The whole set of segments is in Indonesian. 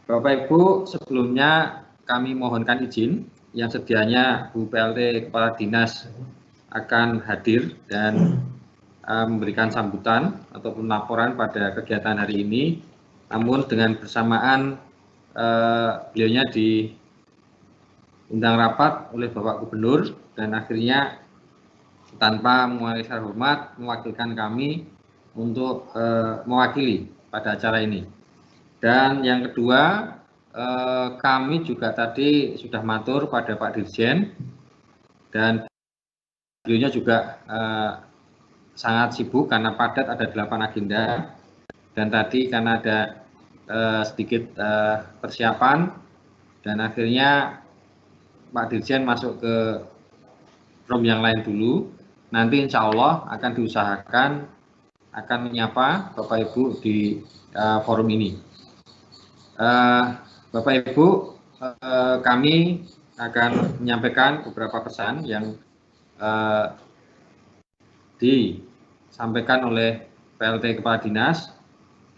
Bapak Ibu, sebelumnya kami mohonkan izin yang sedianya Bu PLT Kepala Dinas akan hadir dan memberikan sambutan ataupun laporan pada kegiatan hari ini. Namun dengan bersamaan beliaunya diundang rapat oleh Bapak Gubernur dan akhirnya tanpa mengurangi rasa hormat mewakilkan kami untuk mewakili pada acara ini. Dan yang kedua, kami juga tadi sudah matur pada Pak Dirjen dan beliaunya juga sangat sibuk karena padat, ada 8 agenda, dan tadi karena ada sedikit persiapan dan akhirnya Pak Dirjen masuk ke room yang lain dulu. Nanti insya Allah akan diusahakan akan menyapa Bapak Ibu di forum ini. Bapak Ibu, kami akan menyampaikan beberapa pesan yang disampaikan oleh PLT Kepala Dinas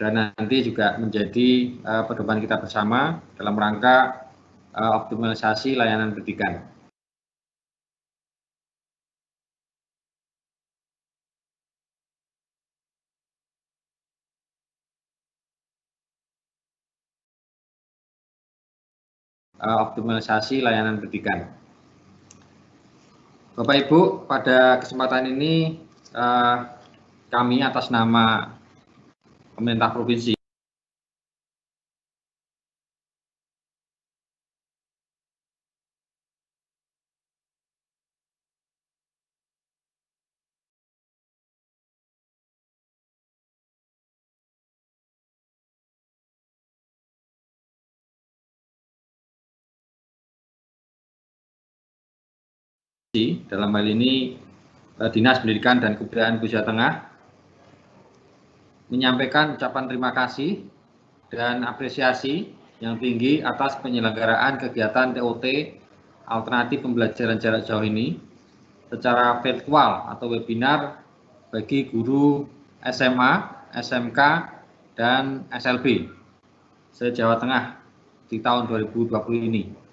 dan nanti juga menjadi pedoman kita bersama dalam rangka optimalisasi layanan pendidikan. Optimalisasi layanan pendidikan. Bapak Ibu, pada kesempatan ini kami atas nama pemerintah provinsi dalam hal ini Dinas Pendidikan dan Kebudayaan Jawa Tengah menyampaikan ucapan terima kasih dan apresiasi yang tinggi atas penyelenggaraan kegiatan TOT alternatif pembelajaran jarak jauh ini secara virtual atau webinar bagi guru SMA, SMK, dan SLB se-Jawa Tengah di tahun 2020 ini.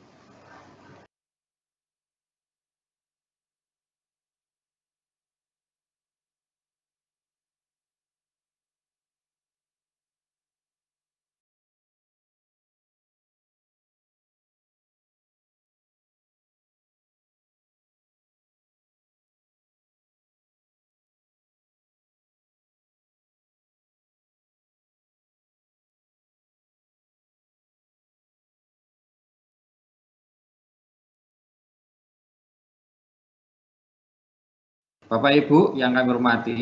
Bapak Ibu yang kami hormati,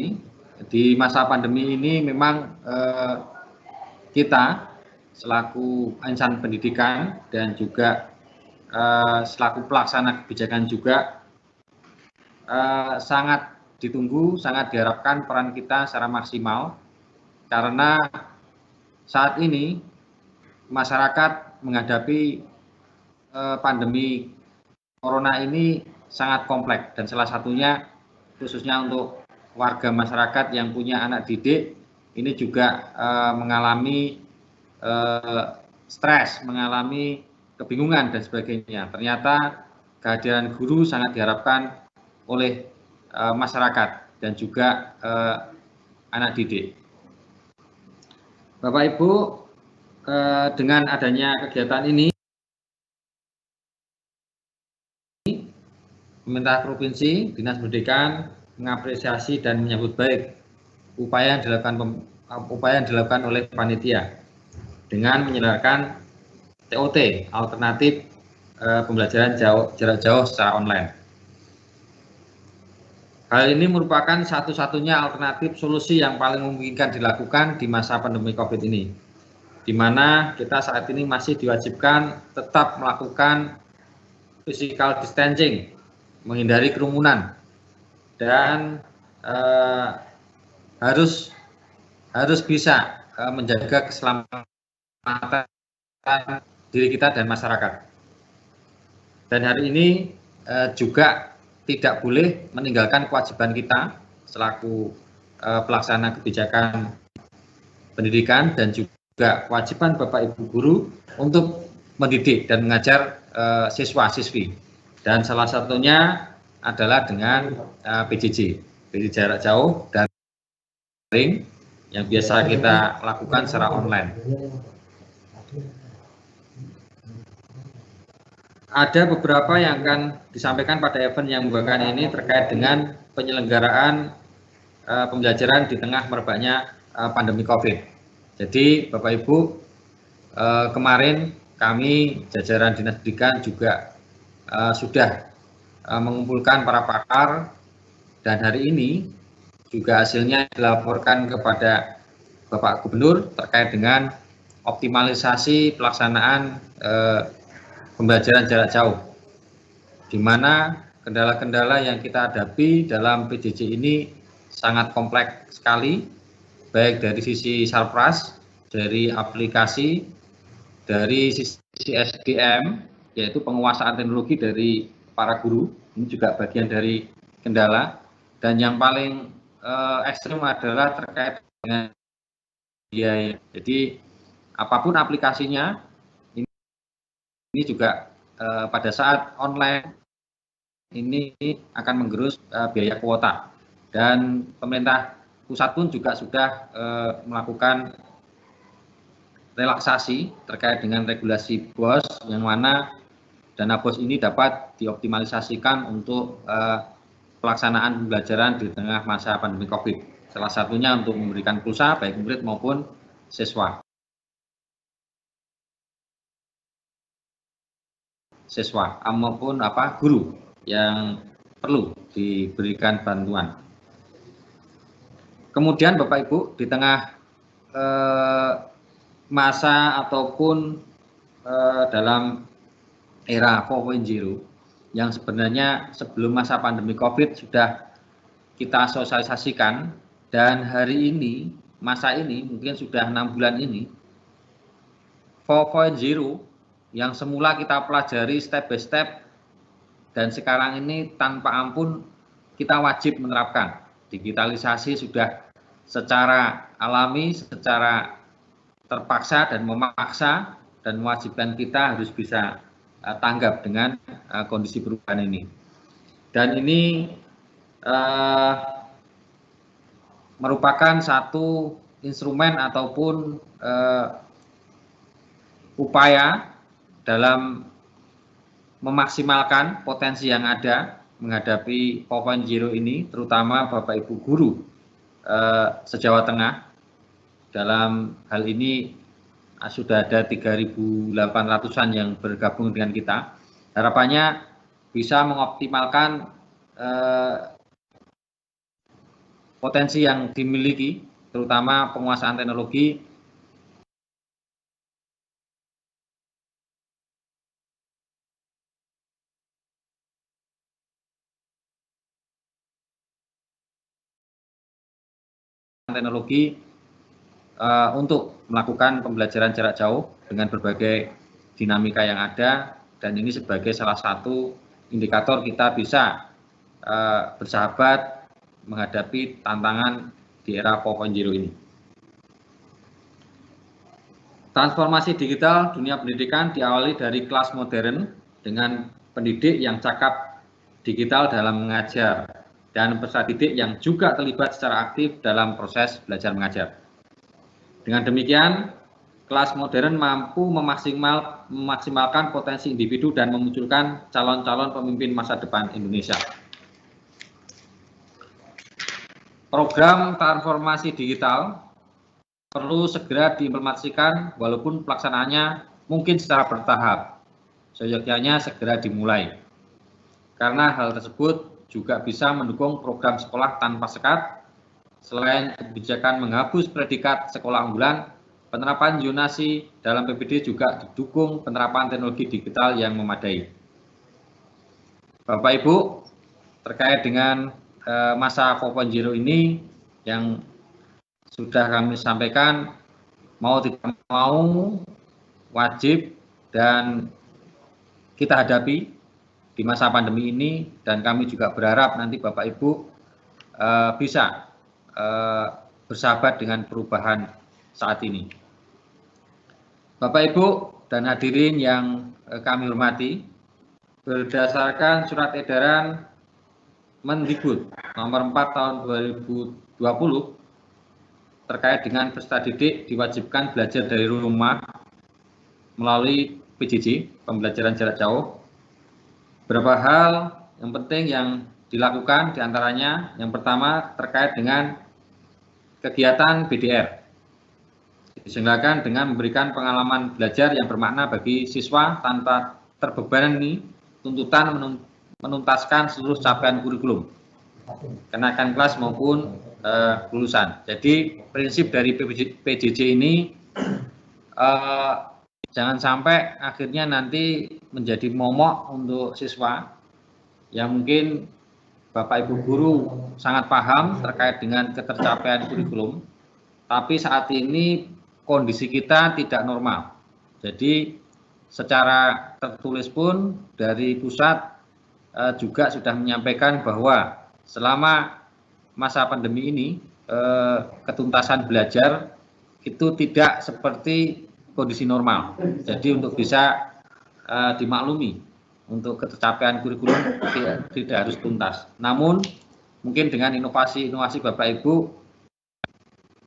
di masa pandemi ini memang kita selaku insan pendidikan dan juga selaku pelaksana kebijakan juga sangat ditunggu, sangat diharapkan peran kita secara maksimal karena saat ini masyarakat menghadapi pandemi corona ini sangat kompleks dan salah satunya khususnya untuk warga masyarakat yang punya anak didik ini juga mengalami stres, mengalami kebingungan dan sebagainya. Ternyata kehadiran guru sangat diharapkan oleh masyarakat dan juga anak didik. Bapak Ibu, dengan adanya kegiatan ini pemerintah provinsi, Dinas Pendidikan mengapresiasi dan menyambut baik upaya yang dilakukan oleh panitia dengan menyelenggarakan TOT alternatif pembelajaran jarak jauh secara online. Hal ini merupakan satu-satunya alternatif solusi yang paling memungkinkan dilakukan di masa pandemi COVID ini, di mana kita saat ini masih diwajibkan tetap melakukan physical distancing, menghindari kerumunan, dan harus bisa menjaga keselamatan diri kita dan masyarakat. Dan hari ini juga tidak boleh meninggalkan kewajiban kita selaku pelaksana kebijakan pendidikan dan juga juga kewajiban Bapak Ibu guru untuk mendidik dan mengajar siswa-siswi. Dan salah satunya adalah dengan PJJ jarak jauh dan daring yang biasa kita lakukan secara online. Ada beberapa yang akan disampaikan pada event yang membawakan ini terkait dengan penyelenggaraan pembelajaran di tengah merebaknya pandemi COVID. Jadi Bapak Ibu, kemarin kami jajaran Dinas Pendidikan juga sudah mengumpulkan para pakar, dan hari ini juga hasilnya dilaporkan kepada Bapak Gubernur terkait dengan optimalisasi pelaksanaan pembelajaran jarak jauh, di mana kendala-kendala yang kita hadapi dalam PJJ ini sangat kompleks sekali, baik dari sisi sarpras, dari aplikasi, dari sisi SDM, yaitu penguasaan teknologi dari para guru, ini juga bagian dari kendala, dan yang paling ekstrim adalah terkait dengan biaya. Jadi apapun aplikasinya, ini juga pada saat online ini akan menggerus biaya kuota, dan pemerintah pusat pun juga sudah melakukan relaksasi terkait dengan regulasi BOS, yang mana dana BOS ini dapat dioptimalisasikan untuk pelaksanaan pembelajaran di tengah masa pandemi COVID. Salah satunya untuk memberikan pulsa baik murid maupun siswa maupun guru yang perlu diberikan bantuan. Kemudian Bapak Ibu, di tengah masa ataupun dalam era 4.0 yang sebenarnya sebelum masa pandemi COVID sudah kita sosialisasikan, dan hari ini masa ini mungkin sudah 6 bulan ini 4.0 yang semula kita pelajari step by step, dan sekarang ini tanpa ampun kita wajib menerapkan. Digitalisasi sudah secara alami, secara terpaksa dan memaksa, dan mewajibkan kita harus bisa tanggap dengan kondisi perubahan ini. Dan ini merupakan satu instrumen ataupun upaya dalam memaksimalkan potensi yang ada menghadapi 4.0 ini, terutama Bapak Ibu guru se-Jawa Tengah. Dalam hal ini sudah ada 3.800-an yang bergabung dengan kita. Harapannya bisa mengoptimalkan potensi yang dimiliki, terutama penguasaan teknologi untuk melakukan pembelajaran jarak jauh dengan berbagai dinamika yang ada, dan ini sebagai salah satu indikator kita bisa bersahabat menghadapi tantangan di era 4.0 ini. Transformasi digital dunia pendidikan diawali dari kelas modern dengan pendidik yang cakap digital dalam mengajar, dan peserta didik yang juga terlibat secara aktif dalam proses belajar mengajar. Dengan demikian, kelas modern mampu memaksimalkan potensi individu dan memunculkan calon-calon pemimpin masa depan Indonesia. Program transformasi digital perlu segera diimplementasikan, walaupun pelaksanaannya mungkin secara bertahap. Seyogyanya segera dimulai, karena hal tersebut juga bisa mendukung program sekolah tanpa sekat. Selain kebijakan menghapus predikat sekolah unggulan, penerapan zonasi dalam PPD juga didukung penerapan teknologi digital yang memadai. Bapak Ibu, terkait dengan masa 4.0 ini yang sudah kami sampaikan, mau tidak mau wajib dan kita hadapi di masa pandemi ini, dan kami juga berharap nanti Bapak Ibu bisa bersahabat dengan perubahan saat ini. Bapak Ibu dan hadirin yang kami hormati, berdasarkan surat edaran Mendikbud nomor 4 tahun 2020 terkait dengan peserta didik diwajibkan belajar dari rumah melalui PJJ, pembelajaran jarak jauh. Beberapa hal yang penting yang dilakukan diantaranya, yang pertama terkait dengan kegiatan BDR. Diselenggarakan dengan memberikan pengalaman belajar yang bermakna bagi siswa tanpa terbebani tuntutan menuntaskan seluruh capaian kurikulum, kenaikan kelas maupun lulusan. Jadi prinsip dari PJJ ini jangan sampai akhirnya nanti menjadi momok untuk siswa yang mungkin Bapak Ibu guru sangat paham terkait dengan ketercapaian kurikulum, tapi saat ini kondisi kita tidak normal. Jadi secara tertulis pun dari pusat juga sudah menyampaikan bahwa selama masa pandemi ini ketuntasan belajar itu tidak seperti kondisi normal. Jadi untuk bisa dimaklumi untuk ketercapaian kurikulum tidak harus tuntas. Namun mungkin dengan inovasi Bapak Ibu,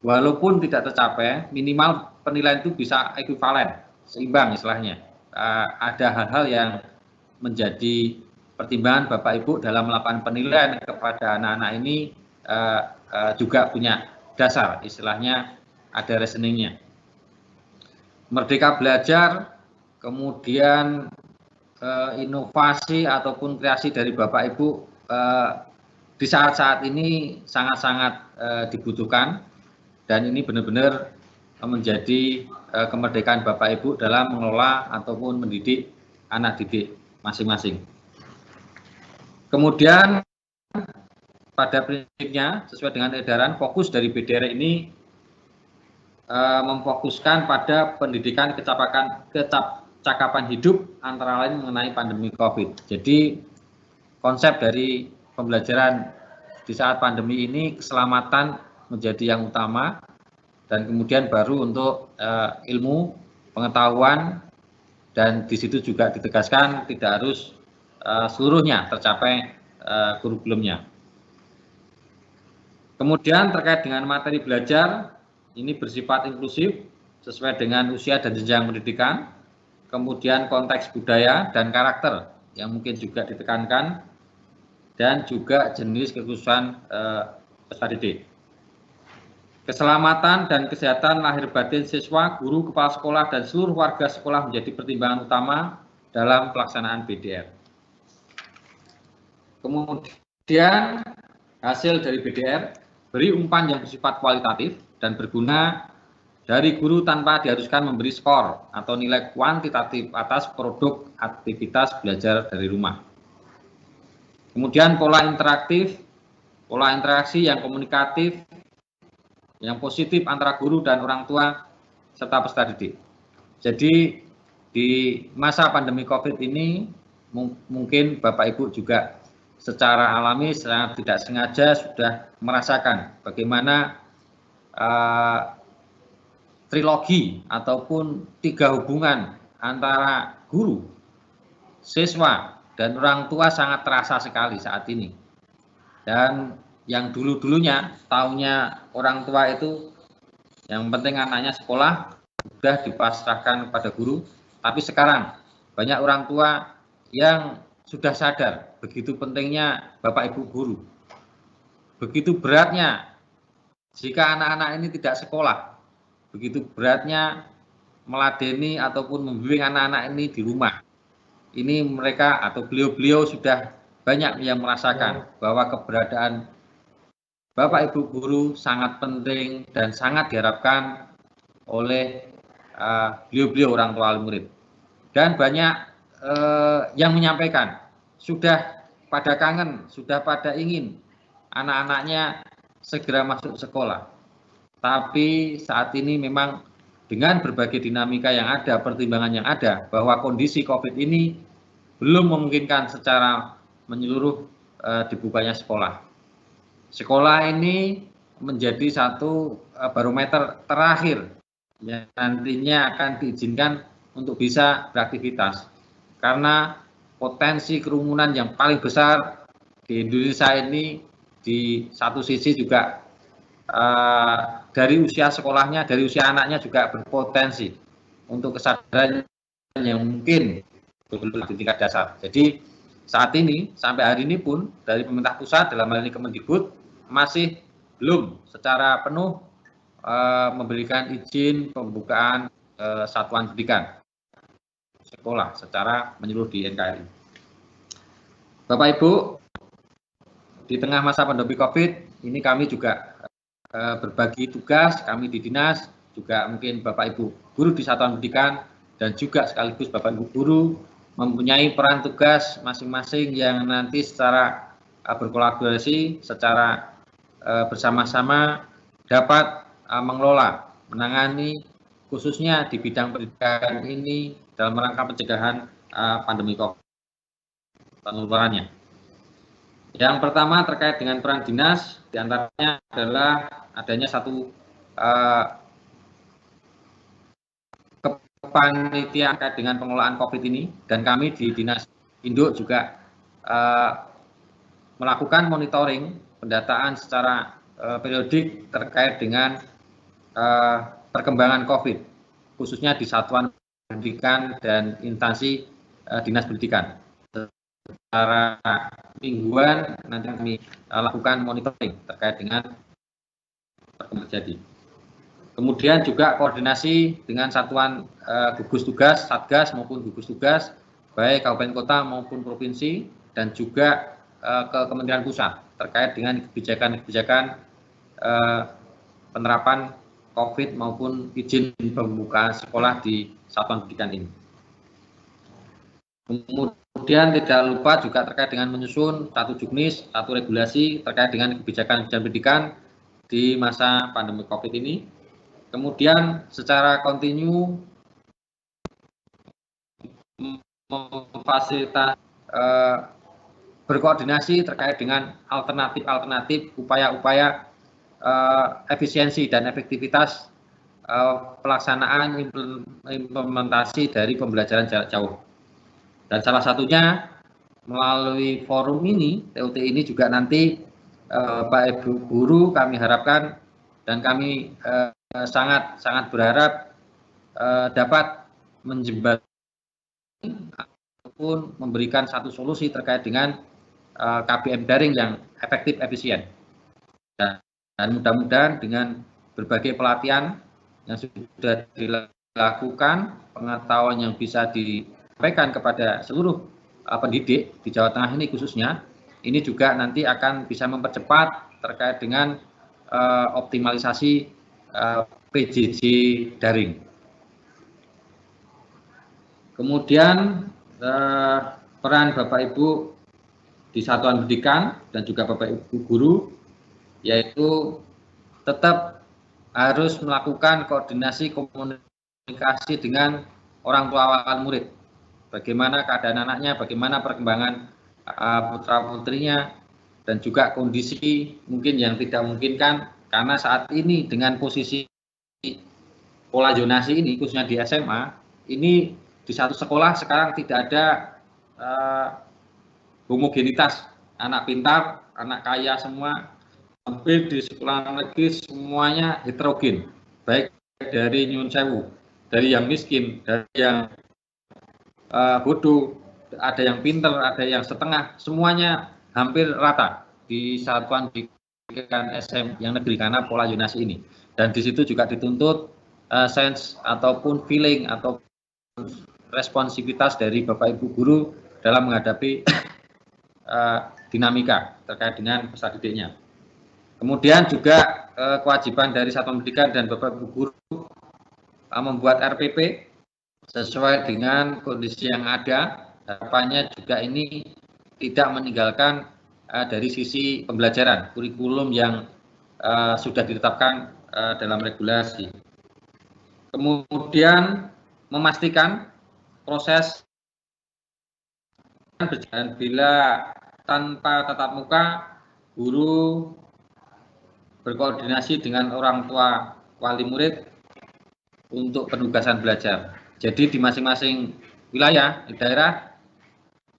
walaupun tidak tercapai, minimal penilaian itu bisa ekuivalen, seimbang istilahnya. Ada hal-hal yang menjadi pertimbangan Bapak Ibu dalam melakukan penilaian kepada anak-anak ini juga punya dasar, istilahnya ada reasoningnya. Merdeka belajar, kemudian inovasi ataupun kreasi dari Bapak Ibu di saat-saat ini sangat-sangat dibutuhkan, dan ini benar-benar menjadi kemerdekaan Bapak Ibu dalam mengelola ataupun mendidik anak didik masing-masing. Kemudian pada prinsipnya sesuai dengan edaran, fokus dari BDR ini memfokuskan pada pendidikan kecakapan hidup antara lain mengenai pandemi COVID. Jadi konsep dari pembelajaran di saat pandemi ini keselamatan menjadi yang utama, dan kemudian baru untuk ilmu, pengetahuan, dan di situ juga ditegaskan tidak harus seluruhnya tercapai kurikulumnya. Kemudian terkait dengan materi belajar, ini bersifat inklusif sesuai dengan usia dan jenjang pendidikan, kemudian konteks budaya dan karakter yang mungkin juga ditekankan, dan juga jenis kekhususan peserta didik. Keselamatan dan kesehatan lahir batin siswa, guru, kepala sekolah, dan seluruh warga sekolah menjadi pertimbangan utama dalam pelaksanaan BDR. Kemudian hasil dari BDR, beri umpan yang bersifat kualitatif dan berguna dari guru tanpa diharuskan memberi skor atau nilai kuantitatif atas produk aktivitas belajar dari rumah. Kemudian pola interaktif, pola interaksi yang komunikatif, yang positif antara guru dan orang tua serta peserta didik. Jadi di masa pandemi COVID ini mungkin Bapak Ibu juga secara alami, secara tidak sengaja sudah merasakan bagaimana trilogi ataupun 3 hubungan antara guru, siswa, dan orang tua sangat terasa sekali saat ini. Dan yang dulu-dulunya taunya orang tua itu yang penting anaknya sekolah, sudah dipasrahkan kepada guru, tapi sekarang banyak orang tua yang sudah sadar begitu pentingnya Bapak Ibu guru, begitu beratnya jika anak-anak ini tidak sekolah, begitu beratnya meladeni ataupun membimbing anak-anak ini di rumah. Ini mereka atau beliau-beliau sudah banyak yang merasakan bahwa keberadaan Bapak Ibu guru sangat penting dan sangat diharapkan oleh beliau-beliau orang tua murid. Dan banyak yang menyampaikan sudah pada kangen, sudah pada ingin anak-anaknya segera masuk sekolah. Tapi saat ini memang dengan berbagai dinamika yang ada, pertimbangan yang ada, bahwa kondisi COVID ini belum memungkinkan secara menyeluruh dibukanya sekolah. Sekolah ini menjadi satu barometer terakhir yang nantinya akan diizinkan untuk bisa beraktivitas. Karena potensi kerumunan yang paling besar di Indonesia ini di satu sisi juga dari usia sekolahnya, dari usia anaknya juga berpotensi untuk kesadaran yang mungkin belum di tingkat dasar. Jadi saat ini sampai hari ini pun dari pemerintah pusat dalam hal ini Kemendikbud masih belum secara penuh memberikan izin pembukaan satuan pendidikan sekolah secara menyeluruh di NKRI. Bapak Ibu, di tengah masa pandemi COVID ini kami juga berbagi tugas, kami di dinas, juga mungkin Bapak Ibu guru di satuan pendidikan dan juga sekaligus Bapak Ibu guru mempunyai peran tugas masing-masing yang nanti secara berkolaborasi, secara bersama-sama dapat mengelola, menangani khususnya di bidang pendidikan ini dalam rangka pencegahan pandemi COVID penularannya. Yang pertama terkait dengan peran dinas, diantaranya adalah adanya satu kepanitiaan terkait dengan pengelolaan COVID ini, dan kami di Dinas Induk juga melakukan monitoring pendataan secara periodik terkait dengan perkembangan COVID, khususnya di satuan pendidikan dan instansi dinas pendidikan. Secara mingguan nanti kami lakukan monitoring terkait dengan perkembangan terjadi. Kemudian juga koordinasi dengan satuan gugus tugas, satgas maupun gugus tugas, baik kabupaten kota maupun provinsi, dan juga ke Kementerian Pusat terkait dengan kebijakan-kebijakan penerapan COVID maupun izin pembukaan sekolah di satuan pendidikan ini. Kemudian tidak lupa juga terkait dengan menyusun satu juknis, satu regulasi terkait dengan kebijakan pendidikan di masa pandemi COVID ini. Kemudian secara kontinu memfasilitasi berkoordinasi terkait dengan alternatif upaya-upaya efisiensi dan efektivitas pelaksanaan implementasi dari pembelajaran jarak jauh. Dan salah satunya melalui forum ini, TUT ini juga nanti Pak Ibu guru kami harapkan dan kami sangat berharap dapat menjembatani ataupun memberikan satu solusi terkait dengan KBM daring yang efektif efisien. Dan mudah-mudahan dengan berbagai pelatihan yang sudah dilakukan, pengetahuan yang bisa disampaikan kepada seluruh pendidik di Jawa Tengah ini khususnya, ini juga nanti akan bisa mempercepat terkait dengan optimalisasi PJJ daring. Kemudian peran Bapak Ibu di satuan pendidikan dan juga Bapak Ibu guru, yaitu tetap harus melakukan koordinasi komunikasi dengan orang tua wali murid. Bagaimana keadaan anaknya, bagaimana perkembangan putra-putrinya, dan juga kondisi mungkin yang tidak memungkinkan, karena saat ini dengan posisi pola zonasi ini, khususnya di SMA, ini di satu sekolah sekarang tidak ada homogenitas, anak pintar, anak kaya semua, hampir di sekolah negeri semuanya heterogen, baik dari nyun sewu, dari yang miskin, dari yang bodoh, ada yang pintar, ada yang setengah, semuanya hampir rata di satuan pendidikan SM yang negeri karena pola zonasi ini. Dan di situ juga dituntut sense ataupun feeling atau responsivitas dari Bapak Ibu guru dalam menghadapi dinamika terkait dengan peserta didiknya. Kemudian juga kewajiban dari satuan pendidikan dan Bapak Ibu guru membuat RPP sesuai dengan kondisi yang ada. Harapannya juga ini tidak meninggalkan dari sisi pembelajaran kurikulum yang sudah ditetapkan dalam regulasi. Kemudian memastikan proses berjalan bila tanpa tatap muka, guru berkoordinasi dengan orang tua wali murid untuk penugasan belajar. Jadi di masing-masing wilayah, di daerah,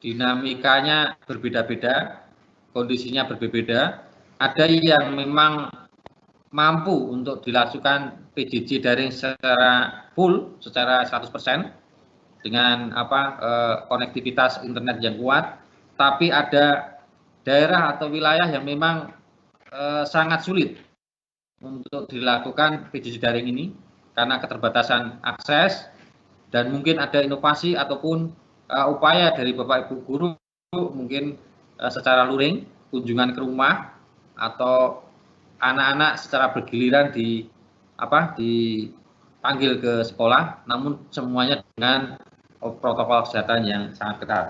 dinamikanya berbeda-beda, kondisinya berbeda. Ada yang memang mampu untuk dilakukan PJJ daring secara full, secara 100% dengan konektivitas internet yang kuat, tapi ada daerah atau wilayah yang memang sangat sulit untuk dilakukan PJJ daring ini karena keterbatasan akses, dan mungkin ada inovasi ataupun upaya dari Bapak Ibu guru mungkin secara luring, kunjungan ke rumah, atau anak-anak secara bergiliran dipanggil ke sekolah, namun semuanya dengan protokol kesehatan yang sangat ketat.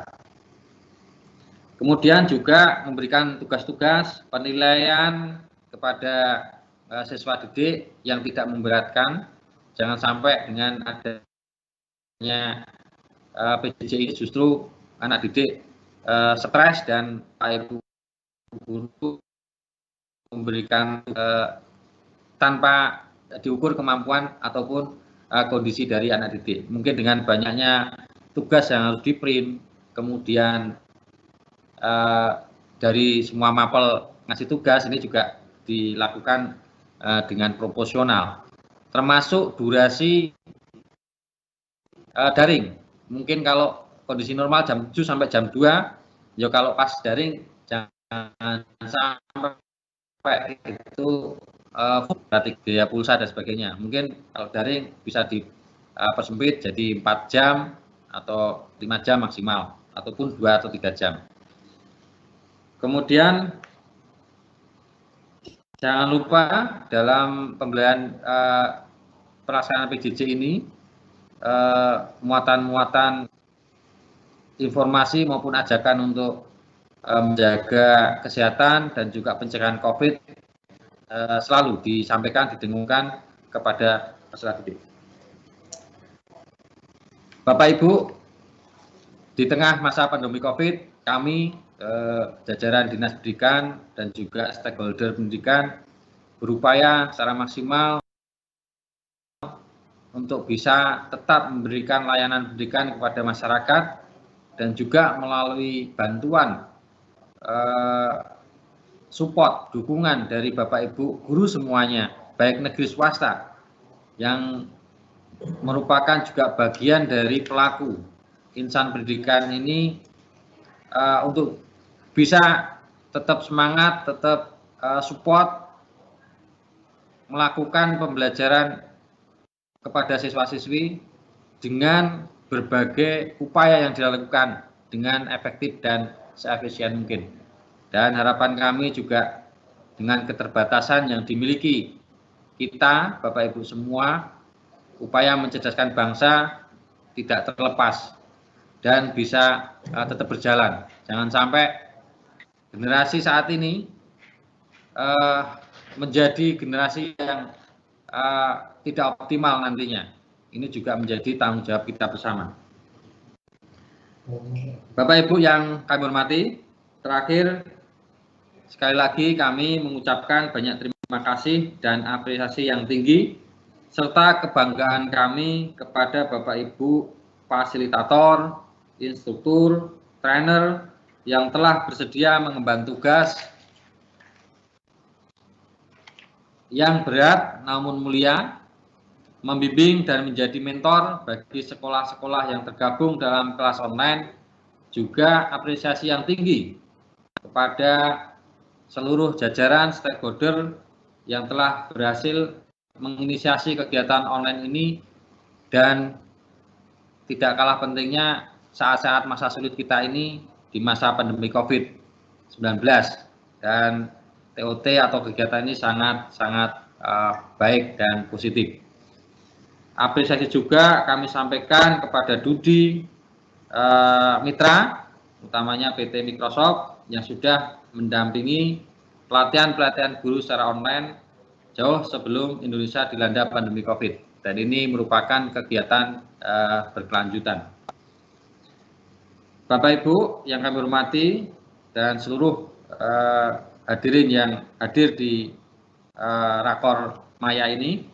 Kemudian juga memberikan tugas-tugas penilaian kepada siswa didik yang tidak memberatkan. Jangan sampai dengan adanya PJJ ini justru anak didik stres dan Pak Ibu guru memberikan tanpa diukur kemampuan ataupun kondisi dari anak didik. Mungkin dengan banyaknya tugas yang harus di-print, kemudian dari semua mapel ngasih tugas ini juga dilakukan dengan proporsional, termasuk durasi daring. Mungkin kalau kondisi normal jam 7 sampai jam 2, ya kalau pas daring jangan sampai itu berarti biaya pulsa dan sebagainya. Mungkin kalau daring bisa dipersempit jadi 4 jam atau 5 jam maksimal, ataupun 2 atau 3 jam. Kemudian jangan lupa dalam pembelajaran pelaksanaan PJJ ini muatan-muatan informasi maupun ajakan untuk menjaga kesehatan dan juga pencegahan COVID selalu disampaikan, didengungkan kepada peserta didik. Bapak Ibu, di tengah masa pandemi COVID, kami jajaran Dinas Pendidikan dan juga stakeholder pendidikan berupaya secara maksimal untuk bisa tetap memberikan layanan pendidikan kepada masyarakat, dan juga melalui bantuan support, dukungan dari Bapak Ibu guru semuanya, baik negeri swasta, yang merupakan juga bagian dari pelaku insan pendidikan ini, untuk bisa tetap semangat, tetap support melakukan pembelajaran kepada siswa-siswi dengan berbagai upaya yang dilakukan dengan efektif dan seefisien mungkin. Dan harapan kami juga dengan keterbatasan yang dimiliki kita, Bapak Ibu semua, upaya mencerdaskan bangsa tidak terlepas dan bisa tetap berjalan. Jangan sampai generasi saat ini menjadi generasi yang tidak optimal nantinya. Ini juga menjadi tanggung jawab kita bersama. Bapak Ibu yang kami hormati, terakhir sekali lagi kami mengucapkan banyak terima kasih dan apresiasi yang tinggi serta kebanggaan kami kepada Bapak Ibu fasilitator, instruktur, trainer yang telah bersedia mengemban tugas yang berat namun mulia, membimbing dan menjadi mentor bagi sekolah-sekolah yang tergabung dalam kelas online. Juga apresiasi yang tinggi kepada seluruh jajaran stakeholder yang telah berhasil menginisiasi kegiatan online ini, dan tidak kalah pentingnya saat-saat masa sulit kita ini di masa pandemi COVID-19, dan TOT atau kegiatan ini sangat baik dan positif. Apresiasi juga kami sampaikan kepada Dudi mitra, utamanya PT Microsoft yang sudah mendampingi pelatihan-pelatihan guru secara online jauh sebelum Indonesia dilanda pandemi COVID, dan ini merupakan kegiatan berkelanjutan. Bapak Ibu yang kami hormati dan seluruh hadirin yang hadir di Rakor Maya ini,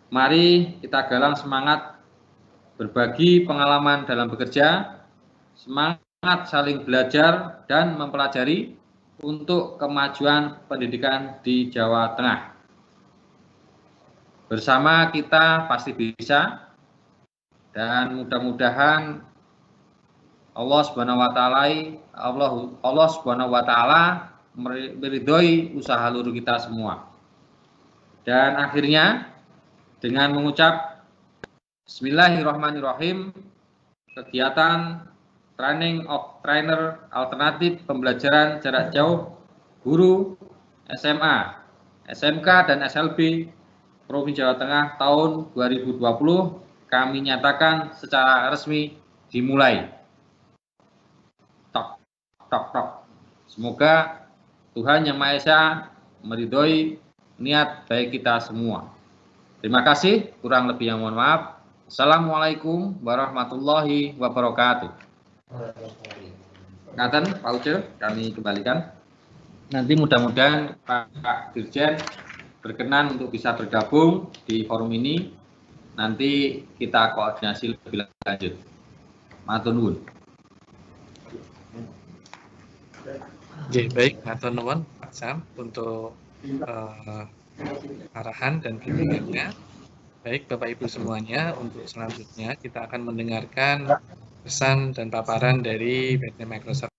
Mari kita galang semangat berbagi pengalaman dalam bekerja, semangat saling belajar dan mempelajari untuk kemajuan pendidikan di Jawa Tengah. Bersama kita pasti bisa, dan mudah-mudahan Allah Subhanahu wa taala meridhoi usaha luruh kita semua. Dan akhirnya dengan mengucap Bismillahirrahmanirrahim, kegiatan Training of Trainer Alternatif Pembelajaran Jarak Jauh Guru SMA, SMK, dan SLB Provinsi Jawa Tengah tahun 2020 kami nyatakan secara resmi dimulai. Tok, tok, tok. Semoga Tuhan Yang Maha Esa meridhoi niat baik kita semua. Terima kasih, kurang lebih yang mohon maaf. Assalamualaikum warahmatullahi wabarakatuh. Ngaten, Pak Uce, kami kembalikan. Nanti mudah-mudahan Pak Dirjen berkenan untuk bisa bergabung di forum ini. Nanti kita koordinasi lebih lanjut. Matur nuwun. Oke, baik, matur nuwun Pak Sam untuk arahan dan bimbingannya. Baik, Bapak Ibu semuanya, untuk selanjutnya kita akan mendengarkan pesan dan paparan dari PT Microsoft.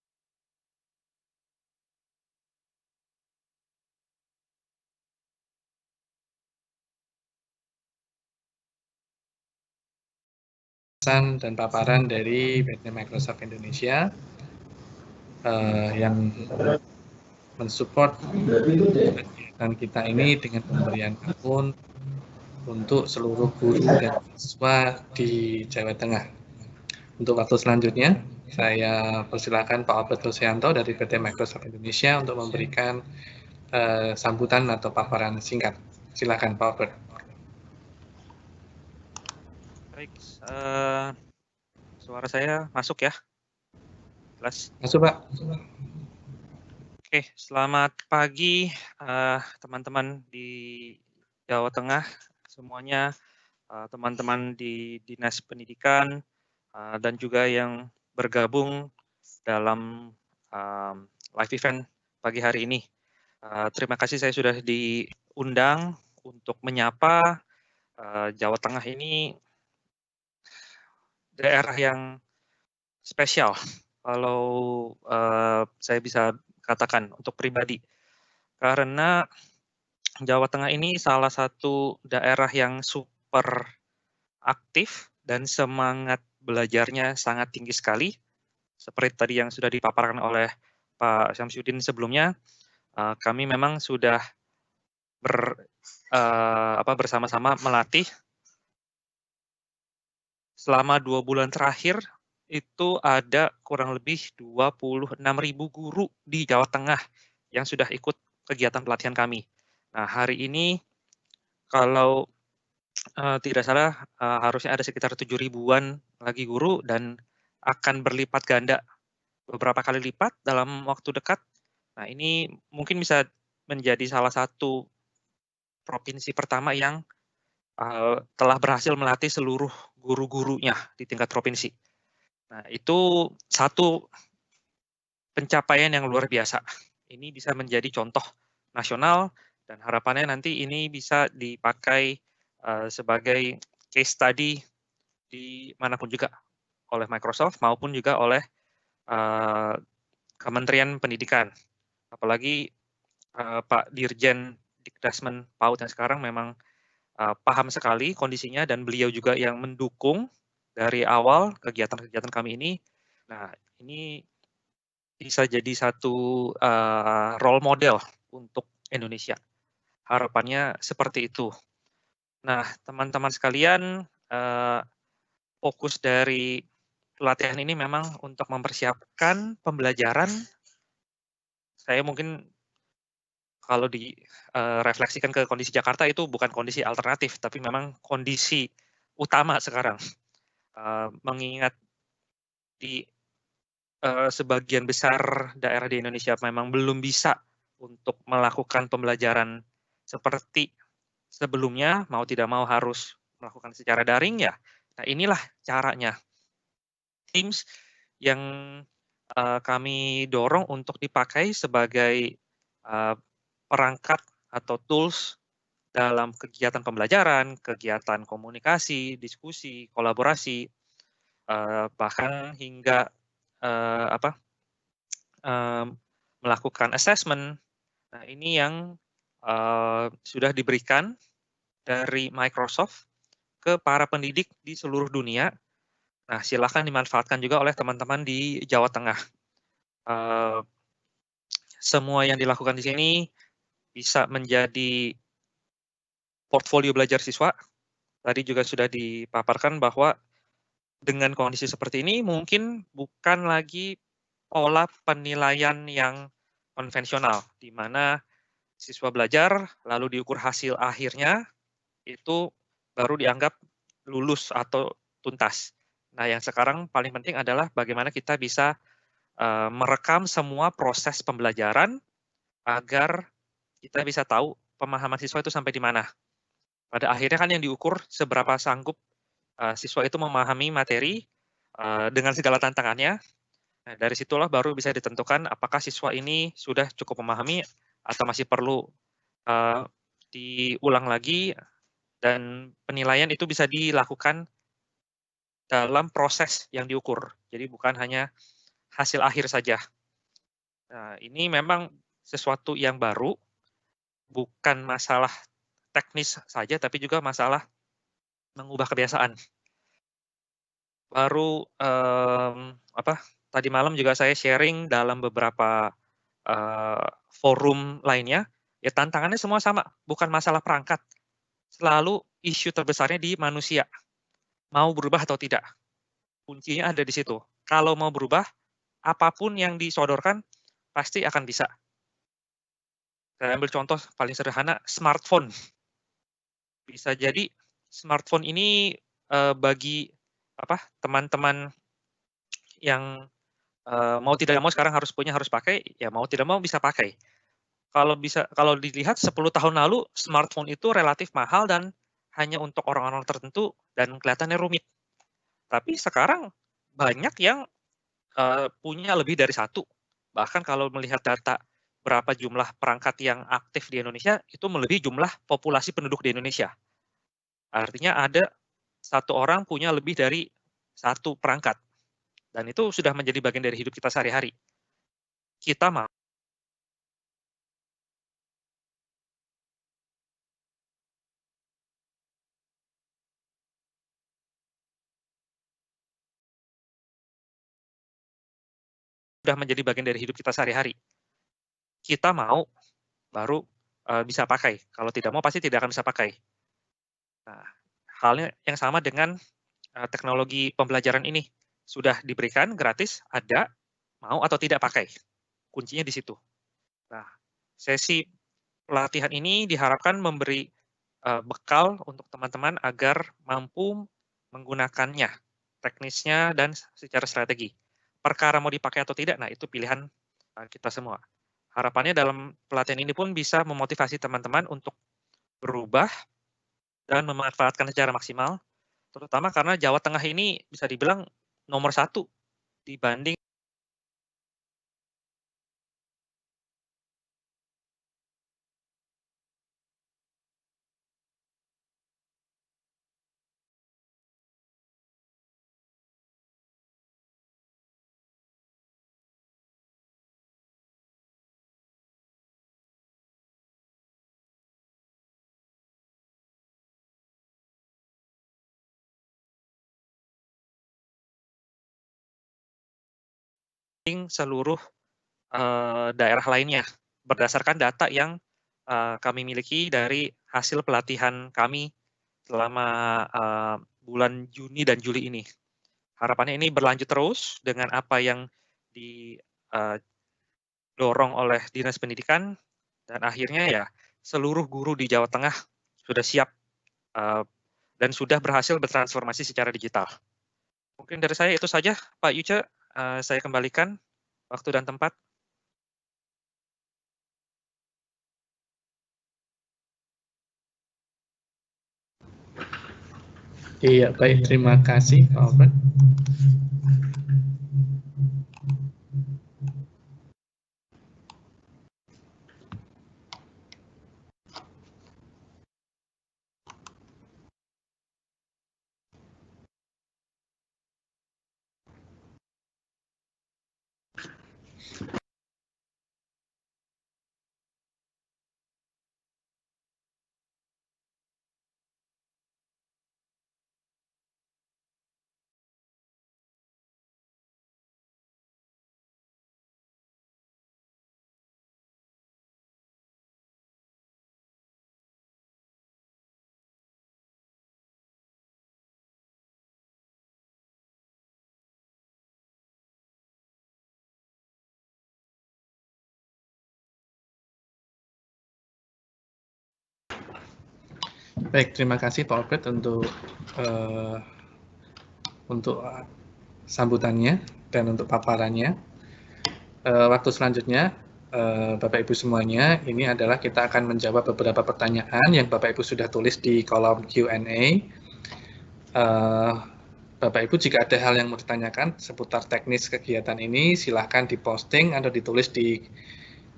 Pesan dan paparan dari PT Microsoft Indonesia yang mensupport kegiatan kita ini dengan pemberian akun untuk seluruh guru dan siswa di Jawa Tengah. Untuk waktu selanjutnya, saya persilakan Pak Albert Lusianto dari PT Microsoft Indonesia untuk memberikan sambutan atau paparan singkat. Silakan Pak Albert. Baik, suara saya masuk ya? Jelas? Masuk, Pak. Oke, selamat pagi teman-teman di Jawa Tengah semuanya, teman-teman di Dinas Pendidikan, dan juga yang bergabung dalam live event pagi hari ini. Terima kasih saya sudah diundang untuk menyapa. Jawa Tengah ini daerah yang spesial, kalau saya bisa katakan untuk pribadi. Karena Jawa Tengah ini salah satu daerah yang super aktif dan semangat belajarnya sangat tinggi sekali. Seperti tadi yang sudah dipaparkan oleh Pak Syamsuddin sebelumnya, kami memang sudah bersama-sama melatih selama 2 bulan terakhir. Itu ada kurang lebih 26.000 guru di Jawa Tengah yang sudah ikut kegiatan pelatihan kami. Nah, hari ini kalau tidak salah harusnya ada sekitar 7.000-an lagi guru dan akan berlipat ganda beberapa kali lipat dalam waktu dekat. Nah, ini mungkin bisa menjadi salah satu provinsi pertama yang telah berhasil melatih seluruh guru-gurunya di tingkat provinsi. Nah, itu satu pencapaian yang luar biasa. Ini bisa menjadi contoh nasional dan harapannya nanti ini bisa dipakai sebagai case study di manapun juga oleh Microsoft maupun juga oleh Kementerian Pendidikan. Apalagi Pak Dirjen Dikdasmen PAUD yang sekarang memang paham sekali kondisinya dan beliau juga yang mendukung dari awal kegiatan-kegiatan kami ini. Nah, ini bisa jadi satu role model untuk Indonesia. Harapannya seperti itu. Nah, teman-teman sekalian, fokus dari pelatihan ini memang untuk mempersiapkan pembelajaran. Saya mungkin kalau direfleksikan ke kondisi Jakarta itu bukan kondisi alternatif, tapi memang kondisi utama sekarang. Mengingat di sebagian besar daerah di Indonesia memang belum bisa untuk melakukan pembelajaran seperti sebelumnya mau tidak mau harus melakukan secara daring ya. Nah, inilah caranya. Teams yang kami dorong untuk dipakai sebagai perangkat atau tools dalam kegiatan pembelajaran, kegiatan komunikasi, diskusi, kolaborasi, bahkan hingga melakukan assessment. Nah, ini yang sudah diberikan dari Microsoft ke para pendidik di seluruh dunia. Nah, silakan dimanfaatkan juga oleh teman-teman di Jawa Tengah. Semua yang dilakukan di sini bisa menjadi portfolio belajar siswa. Tadi juga sudah dipaparkan bahwa dengan kondisi seperti ini mungkin bukan lagi pola penilaian yang konvensional, di mana siswa belajar lalu diukur hasil akhirnya, itu baru dianggap lulus atau tuntas. Nah, yang sekarang paling penting adalah bagaimana kita bisa merekam semua proses pembelajaran agar kita bisa tahu pemahaman siswa itu sampai di mana. Pada akhirnya kan yang diukur seberapa sanggup siswa itu memahami materi dengan segala tantangannya. Nah, dari situlah baru bisa ditentukan apakah siswa ini sudah cukup memahami atau masih perlu diulang lagi, dan penilaian itu bisa dilakukan dalam proses yang diukur. Jadi bukan hanya hasil akhir saja. Nah, ini memang sesuatu yang baru, bukan masalah teknis saja, tapi juga masalah mengubah kebiasaan. Baru tadi malam juga saya sharing dalam beberapa forum lainnya, ya tantangannya semua sama, bukan masalah perangkat. Selalu isu terbesarnya di manusia, mau berubah atau tidak. Kuncinya ada di situ. Kalau mau berubah, apapun yang disodorkan pasti akan bisa. Saya ambil contoh paling sederhana, smartphone. Bisa jadi smartphone ini bagi teman-teman yang mau tidak mau sekarang harus punya, harus pakai, ya mau tidak mau bisa pakai. Kalau dilihat 10 tahun lalu smartphone itu relatif mahal dan hanya untuk orang-orang tertentu dan kelihatannya rumit. Tapi sekarang banyak yang punya lebih dari satu. Bahkan kalau melihat data berapa jumlah perangkat yang aktif di Indonesia, itu melebihi jumlah populasi penduduk di Indonesia. Artinya ada satu orang punya lebih dari satu perangkat. Dan itu sudah menjadi bagian dari hidup kita sehari-hari. Kita mau sudah menjadi bagian dari hidup kita sehari-hari. Kita mau, baru bisa pakai. Kalau tidak mau, pasti tidak akan bisa pakai. Nah, halnya yang sama dengan teknologi pembelajaran ini. Sudah diberikan gratis, ada, mau atau tidak pakai. Kuncinya di situ. Nah, sesi pelatihan ini diharapkan memberi bekal untuk teman-teman agar mampu menggunakannya, teknisnya dan secara strategi. Perkara mau dipakai atau tidak, nah itu pilihan kita semua. Harapannya dalam pelatihan ini pun bisa memotivasi teman-teman untuk berubah dan memanfaatkan secara maksimal, terutama karena Jawa Tengah ini bisa dibilang nomor 1 dibanding seluruh daerah lainnya, berdasarkan data yang kami miliki dari hasil pelatihan kami selama bulan Juni dan Juli ini. Harapannya ini berlanjut terus dengan apa yang didorong oleh Dinas Pendidikan, dan akhirnya ya seluruh guru di Jawa Tengah sudah siap dan sudah berhasil bertransformasi secara digital. Mungkin dari saya itu saja, Pak Yuce. Saya kembalikan waktu dan tempat. Iya, baik. Terima kasih, Pak Albert. Baik, terima kasih Pak Albert untuk sambutannya dan untuk paparannya. Waktu selanjutnya, Bapak Ibu semuanya, ini adalah kita akan menjawab beberapa pertanyaan yang Bapak Ibu sudah tulis di kolom Q&A. Bapak Ibu jika ada hal yang mau ditanyakan seputar teknis kegiatan ini, silahkan diposting atau ditulis di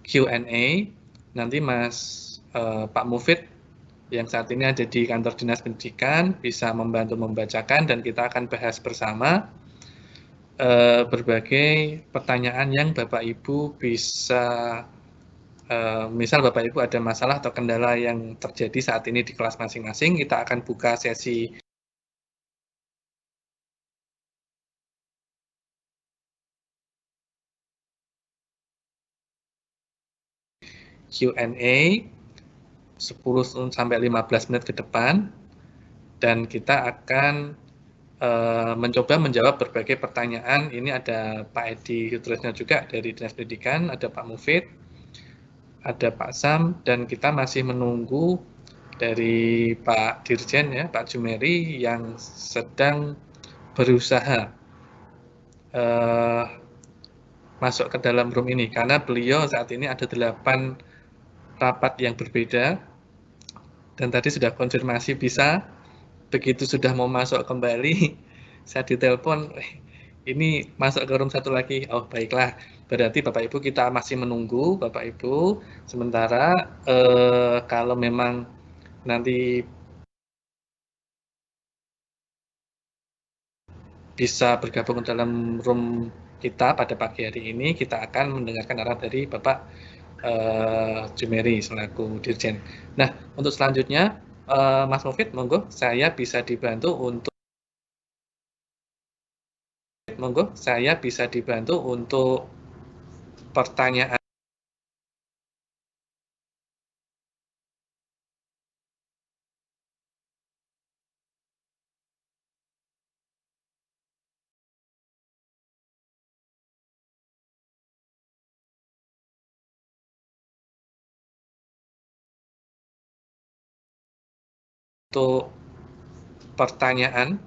Q&A. Nanti Pak Mufid yang saat ini ada di kantor Dinas Pendidikan bisa membantu membacakan dan kita akan bahas bersama berbagai pertanyaan yang Bapak Ibu bisa, misal Bapak Ibu ada masalah atau kendala yang terjadi saat ini di kelas masing-masing, kita akan buka sesi Q&A 10 sampai 15 menit ke depan, dan kita akan mencoba menjawab berbagai pertanyaan. Ini ada Pak Edi Hutresno juga dari Dinas Pendidikan, ada Pak Mufid, ada Pak Sam, dan kita masih menunggu dari Pak Dirjen ya, Pak Jumeri yang sedang berusaha masuk ke dalam room ini, karena beliau saat ini ada 8 rapat yang berbeda, dan tadi sudah konfirmasi bisa. Begitu sudah mau masuk kembali, saya ditelepon, ini masuk ke room satu lagi. Oh baiklah, berarti Bapak Ibu kita masih menunggu Bapak Ibu. Sementara kalau memang nanti bisa bergabung dalam room kita pada pagi hari ini, kita akan mendengarkan arahan dari Bapak Jumeri selaku Dirjen. Nah, untuk selanjutnya Mas Mufid, monggo saya bisa dibantu untuk pertanyaan. Untuk pertanyaan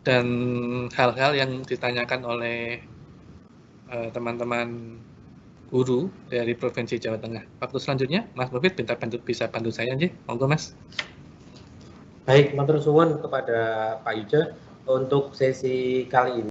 dan hal-hal yang ditanyakan oleh teman-teman guru dari Provinsi Jawa Tengah. Waktu selanjutnya, Mas Mufid bisa bantu saya aja, monggo Mas. Baik, matur suwun kepada Pak Yuda untuk sesi kali ini.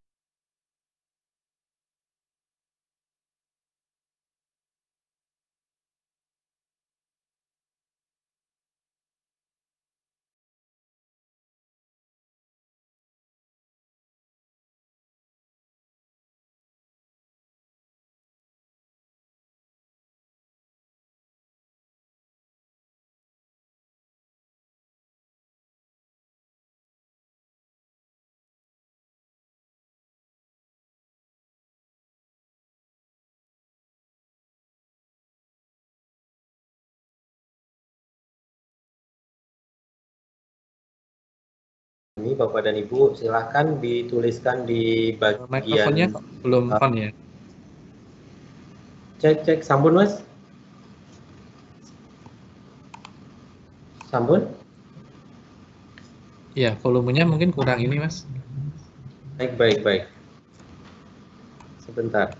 Ini Bapak dan Ibu silahkan dituliskan di bagian. Mikrofonnya belum on ya. Cek sampun Mas. Sampun. Iya, volumenya mungkin kurang ini Mas. Baik. Sebentar.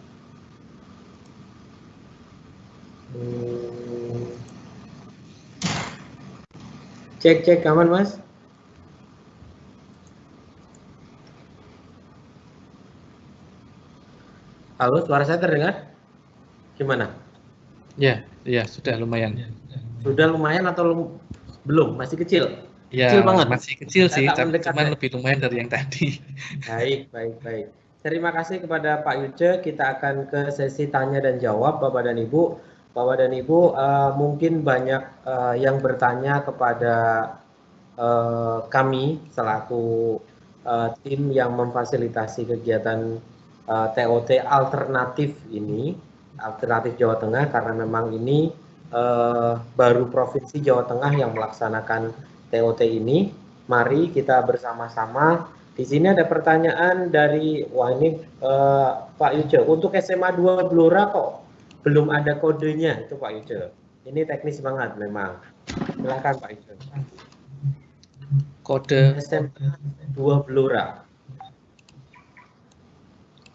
Cek aman Mas. Halo, suara saya terdengar? Gimana? Ya, sudah lumayan. Sudah lumayan atau belum? Masih kecil? Ya, Kecil banget. masih kecil sih, tak cuman lebih lumayan dari yang tadi. Baik. Terima kasih kepada Pak Yuce. Kita akan ke sesi tanya dan jawab, Bapak dan Ibu. Bapak dan Ibu, mungkin banyak yang bertanya kepada kami selaku tim yang memfasilitasi kegiatan TOT alternatif ini, alternatif Jawa Tengah, karena memang ini baru Provinsi Jawa Tengah yang melaksanakan TOT ini. Mari kita bersama-sama. Di sini ada pertanyaan dari, wah ini Pak Yuce, untuk SMA 2 Blora kok belum ada kodenya itu Pak Yuce. Ini teknis banget memang. Silakan Pak Yuce. Kode SMA 2 Blora.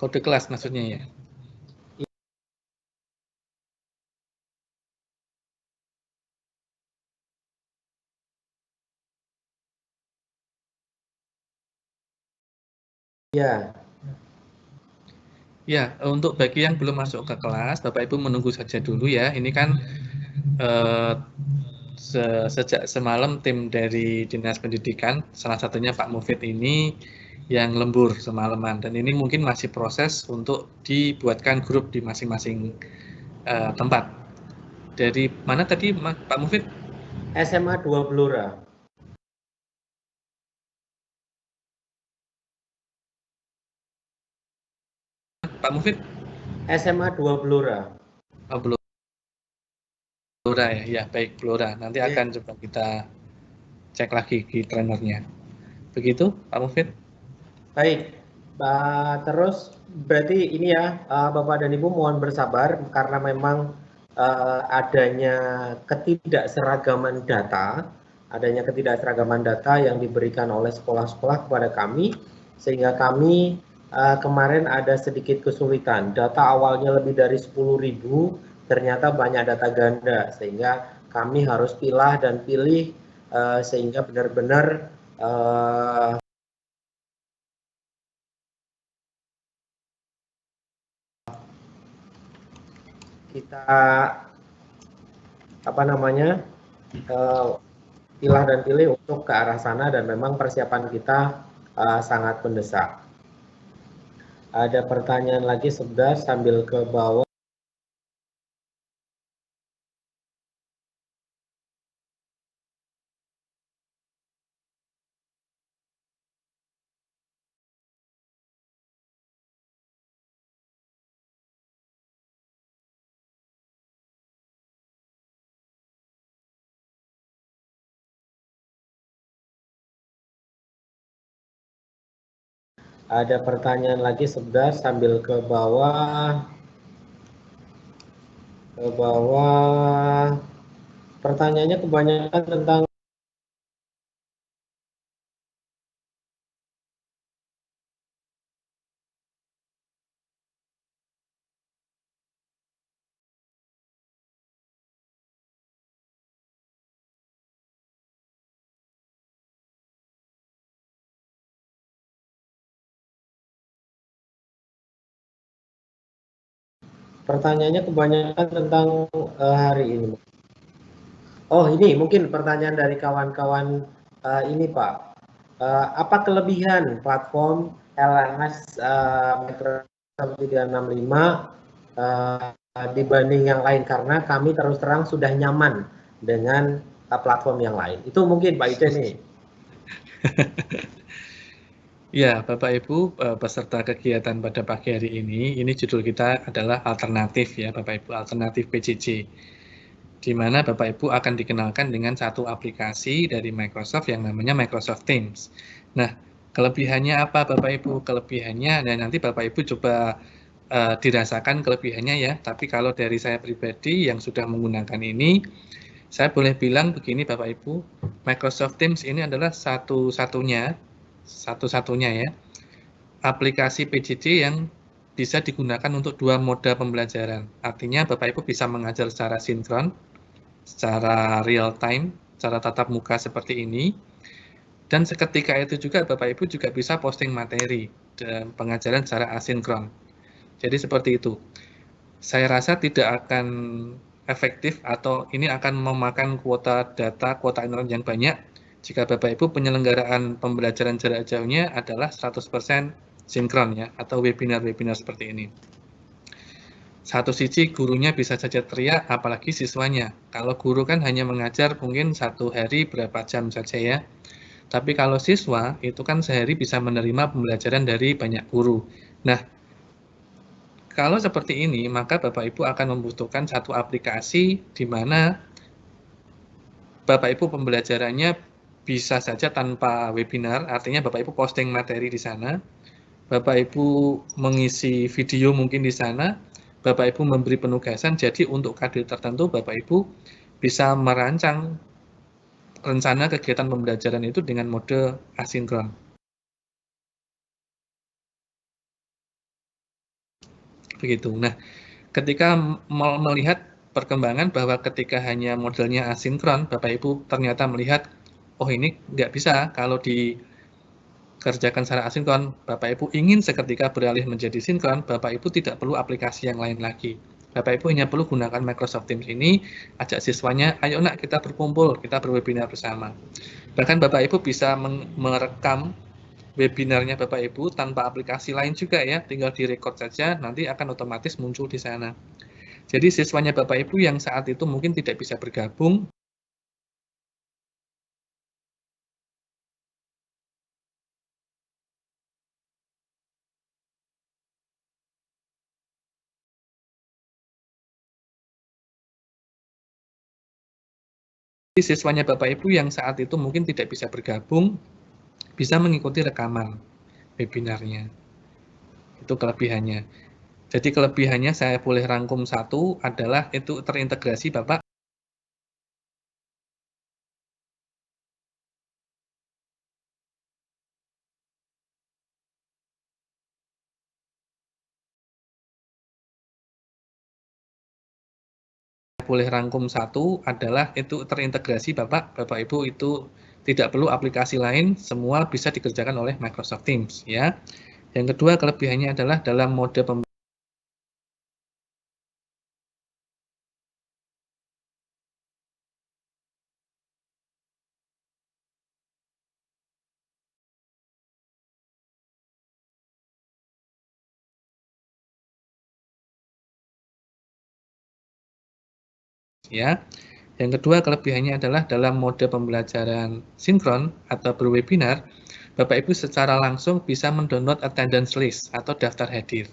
Kode kelas maksudnya ya. Ya. Ya, untuk bagi yang belum masuk ke kelas, Bapak Ibu menunggu saja dulu ya. Ini kan sejak semalam tim dari Dinas Pendidikan, salah satunya Pak Mufid ini yang lembur semalaman, dan ini mungkin masih proses untuk dibuatkan grup di masing-masing tempat. Dari mana tadi Pak Mufid? SMA 2 Blora. Pak Mufid? SMA 2 Blora. Oh, Blora ya, baik Blora. Nanti akan coba kita cek lagi di trainernya. Begitu Pak Mufid? Baik, terus berarti ini ya Bapak dan Ibu mohon bersabar karena memang adanya ketidakseragaman data yang diberikan oleh sekolah-sekolah kepada kami, sehingga kami kemarin ada sedikit kesulitan. Data awalnya lebih dari 10.000, ternyata banyak data ganda, sehingga kami harus pilih sehingga benar-benar kita pilih untuk ke arah sana, dan memang persiapan kita sangat mendesak. Ada pertanyaan lagi sebentar sambil ke bawah. Ada pertanyaan lagi sebentar sambil ke bawah. Pertanyaannya kebanyakan tentang tentang hari ini. Oh, ini mungkin pertanyaan dari kawan-kawan ini Pak. Apa kelebihan platform LMS Microsoft 365 dibanding yang lain, karena kami terus terang sudah nyaman dengan platform yang lain. Itu mungkin Pak Yuce nih. Ya, Bapak Ibu peserta kegiatan pada pagi hari ini judul kita adalah alternatif ya Bapak Ibu, alternatif PJJ. Di mana Bapak Ibu akan dikenalkan dengan satu aplikasi dari Microsoft yang namanya Microsoft Teams. Nah, kelebihannya apa Bapak Ibu? Kelebihannya, dan nanti Bapak Ibu coba dirasakan kelebihannya ya. Tapi kalau dari saya pribadi yang sudah menggunakan ini, saya boleh bilang begini Bapak Ibu, Microsoft Teams ini adalah satu-satunya ya, aplikasi PJJ yang bisa digunakan untuk dua moda pembelajaran. Artinya Bapak Ibu bisa mengajar secara sinkron, secara real time, secara tatap muka seperti ini. Dan seketika itu juga Bapak Ibu juga bisa posting materi dan pengajaran secara asinkron. Jadi seperti itu. Saya rasa tidak akan efektif atau ini akan memakan kuota data, kuota internet yang banyak jika Bapak Ibu penyelenggaraan pembelajaran jarak jauhnya adalah 100% sinkron ya, atau webinar-webinar seperti ini. Satu sisi gurunya bisa saja teriak, apalagi siswanya. Kalau guru kan hanya mengajar mungkin satu hari berapa jam saja ya. Tapi kalau siswa itu kan sehari bisa menerima pembelajaran dari banyak guru. Nah, kalau seperti ini, maka Bapak Ibu akan membutuhkan satu aplikasi di mana Bapak Ibu pembelajarannya bisa saja tanpa webinar, artinya Bapak Ibu posting materi di sana, Bapak Ibu mengisi video mungkin di sana, Bapak Ibu memberi penugasan, jadi untuk kadir tertentu Bapak Ibu bisa merancang rencana kegiatan pembelajaran itu dengan mode asinkron. Begitu. Nah, ketika melihat perkembangan bahwa ketika hanya modelnya asinkron, Bapak Ibu ternyata melihat, oh ini nggak bisa kalau dikerjakan secara asinkron, Bapak Ibu ingin seketika beralih menjadi sinkron, Bapak Ibu tidak perlu aplikasi yang lain lagi. Bapak Ibu hanya perlu gunakan Microsoft Teams ini, ajak siswanya, ayo nak kita berkumpul, kita berwebinar bersama. Bahkan Bapak Ibu bisa merekam webinarnya Bapak Ibu tanpa aplikasi lain juga ya, tinggal direkod saja, nanti akan otomatis muncul di sana. Jadi siswanya Bapak Ibu yang saat itu mungkin tidak bisa bergabung, siswanya Bapak Ibu yang saat itu mungkin tidak bisa bergabung, bisa mengikuti rekaman webinarnya. Itu kelebihannya. Jadi kelebihannya saya boleh rangkum satu adalah itu terintegrasi Bapak boleh rangkum satu adalah itu terintegrasi Bapak Ibu itu tidak perlu aplikasi lain, semua bisa dikerjakan oleh Microsoft Teams ya. Yang kedua kelebihannya adalah dalam mode ya. Yang kedua kelebihannya adalah dalam mode pembelajaran sinkron atau berwebinar, Bapak Ibu secara langsung bisa mendownload attendance list atau daftar hadir.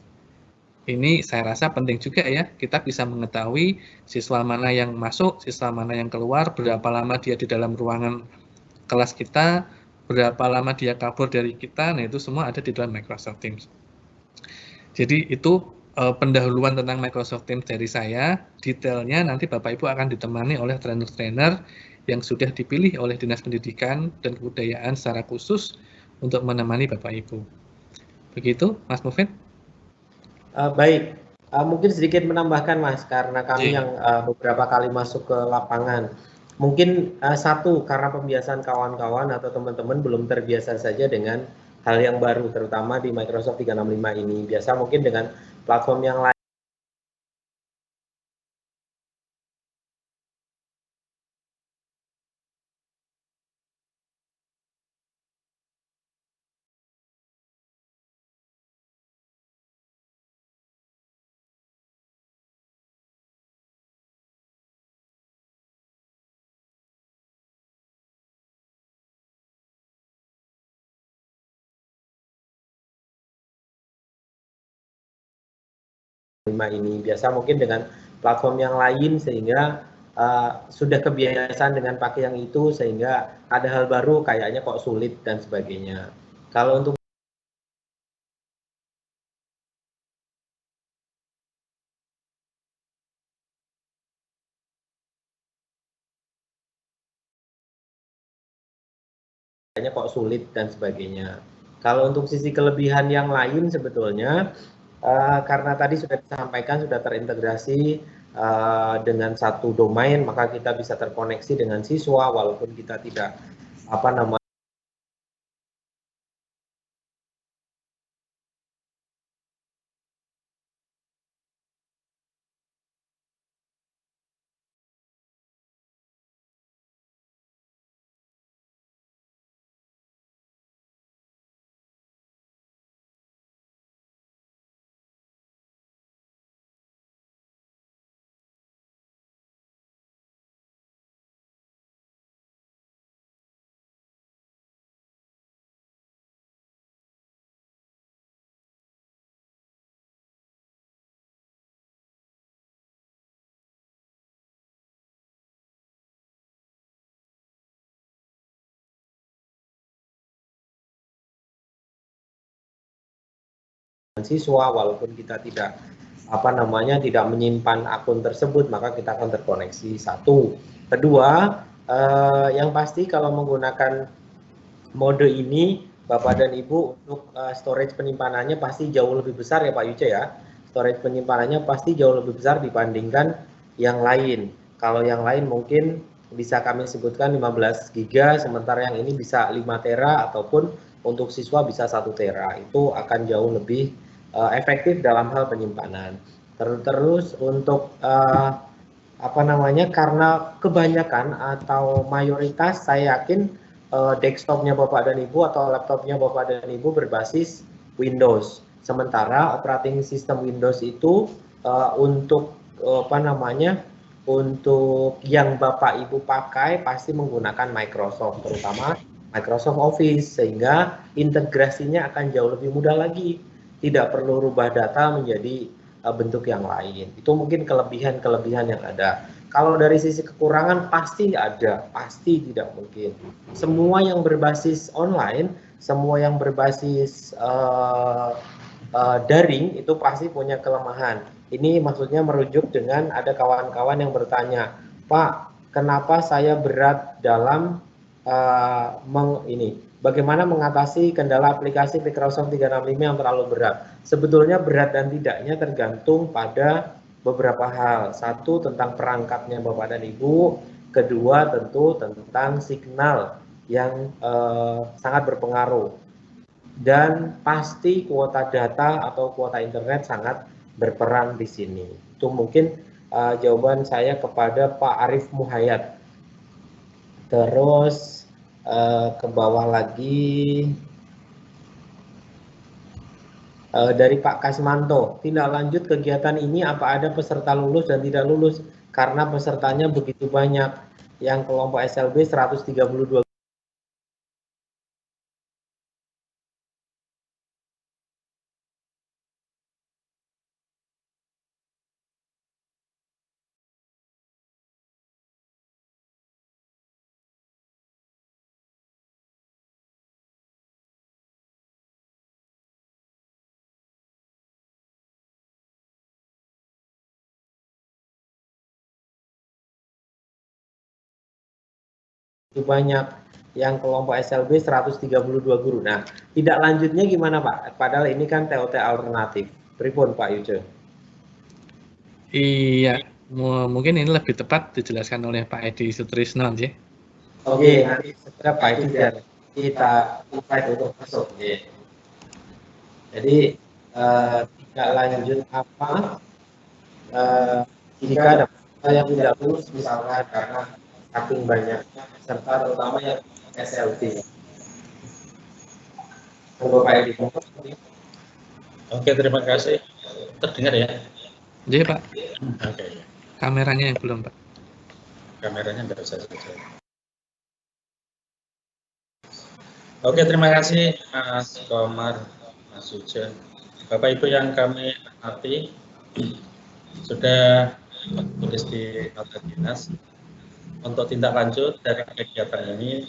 Ini saya rasa penting juga ya, kita bisa mengetahui siswa mana yang masuk, siswa mana yang keluar, berapa lama dia di dalam ruangan kelas kita, berapa lama dia kabur dari kita, nah itu semua ada di dalam Microsoft Teams. Jadi itu pendahuluan tentang Microsoft Teams dari saya, detailnya nanti Bapak Ibu akan ditemani oleh trainer-trainer yang sudah dipilih oleh Dinas Pendidikan dan Kebudayaan secara khusus untuk menemani Bapak Ibu. Begitu, Mas Mufid? Baik, mungkin sedikit menambahkan Mas, karena kami yang beberapa kali masuk ke lapangan. Mungkin satu, karena pembiasaan kawan-kawan atau teman-teman belum terbiasa saja dengan hal yang baru, terutama di Microsoft 365 ini. Biasa mungkin dengan platform yang lain. Ini biasa mungkin dengan platform yang lain sehingga sudah kebiasaan dengan pakai yang itu sehingga ada hal baru kayaknya kok sulit dan sebagainya. Kalau untuk kayaknya kok sulit dan sebagainya. Kalau untuk sisi kelebihan yang lain sebetulnya karena tadi sudah disampaikan sudah terintegrasi dengan satu domain, maka kita bisa terkoneksi dengan siswa walaupun kita tidak siswa walaupun kita tidak tidak menyimpan akun tersebut, maka kita akan terkoneksi. Satu. Kedua, yang pasti kalau menggunakan mode ini Bapak dan Ibu untuk storage penyimpanannya pasti jauh lebih besar ya Pak Yuce ya. Storage penyimpanannya pasti jauh lebih besar dibandingkan yang lain. Kalau yang lain mungkin bisa kami sebutkan 15 GB, sementara yang ini bisa 5 tera ataupun untuk siswa bisa 1 tera. Itu akan jauh lebih efektif dalam hal penyimpanan. Terus untuk karena kebanyakan atau mayoritas saya yakin desktopnya Bapak dan Ibu atau laptopnya Bapak dan Ibu berbasis Windows. Sementara operating system Windows itu untuk untuk yang Bapak Ibu pakai pasti menggunakan Microsoft, terutama Microsoft Office, sehingga integrasinya akan jauh lebih mudah lagi. Tidak perlu rubah data menjadi bentuk yang lain. Itu mungkin kelebihan-kelebihan yang ada. Kalau dari sisi kekurangan pasti ada, pasti tidak mungkin. Semua yang berbasis online, semua yang berbasis daring itu pasti punya kelemahan. Ini maksudnya merujuk dengan ada kawan-kawan yang bertanya, Pak, kenapa saya berat dalam bagaimana mengatasi kendala aplikasi Microsoft 365 yang terlalu berat? Sebetulnya berat dan tidaknya tergantung pada beberapa hal. Satu, tentang perangkatnya Bapak dan Ibu. Kedua, tentu tentang signal yang sangat berpengaruh. Dan pasti kuota data atau kuota internet sangat berperan di sini. Itu mungkin jawaban saya kepada Pak Arif Muhayyad. Terus ke bawah lagi dari Pak Kasmanto, tindak lanjut kegiatan ini apa ada peserta lulus dan tidak lulus karena pesertanya begitu banyak, yang kelompok SLB 132 itu banyak, yang kelompok SLB 132 guru. Nah, tidak lanjutnya gimana Pak? Padahal ini kan TOT alternatif. Pripun Pak Yuce? Iya, mungkin ini lebih tepat dijelaskan oleh Pak Edi Sutrisno sih. Oke, nanti segera Pak Edi biar kita invite untuk masuk. Jadi tidak lanjut apa jika ada yang tidak lulus misalkan karena saking banyaknya serta terutama yang SLB. Pak Edi. Oke, terima kasih. Terdengar ya? Iya Pak. Oke. Kameranya yang belum Pak. Kameranya nggak usah saja. Oke, terima kasih Mas Komar, Mas Sujen. Bapak Ibu yang kami hormati, sudah tulis di nota dinas untuk tindak lanjut dari kegiatan ini.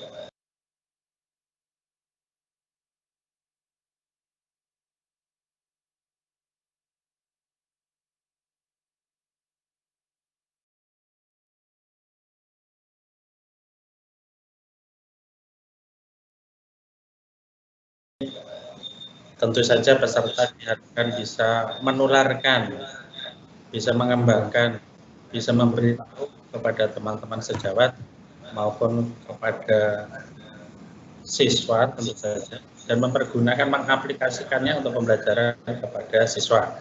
Tentu saja peserta diharapkan bisa menularkan, bisa mengembangkan bisa memberitahu kepada teman-teman sejawat maupun kepada siswa tentu saja, dan mempergunakan mengaplikasikannya untuk pembelajaran kepada siswa.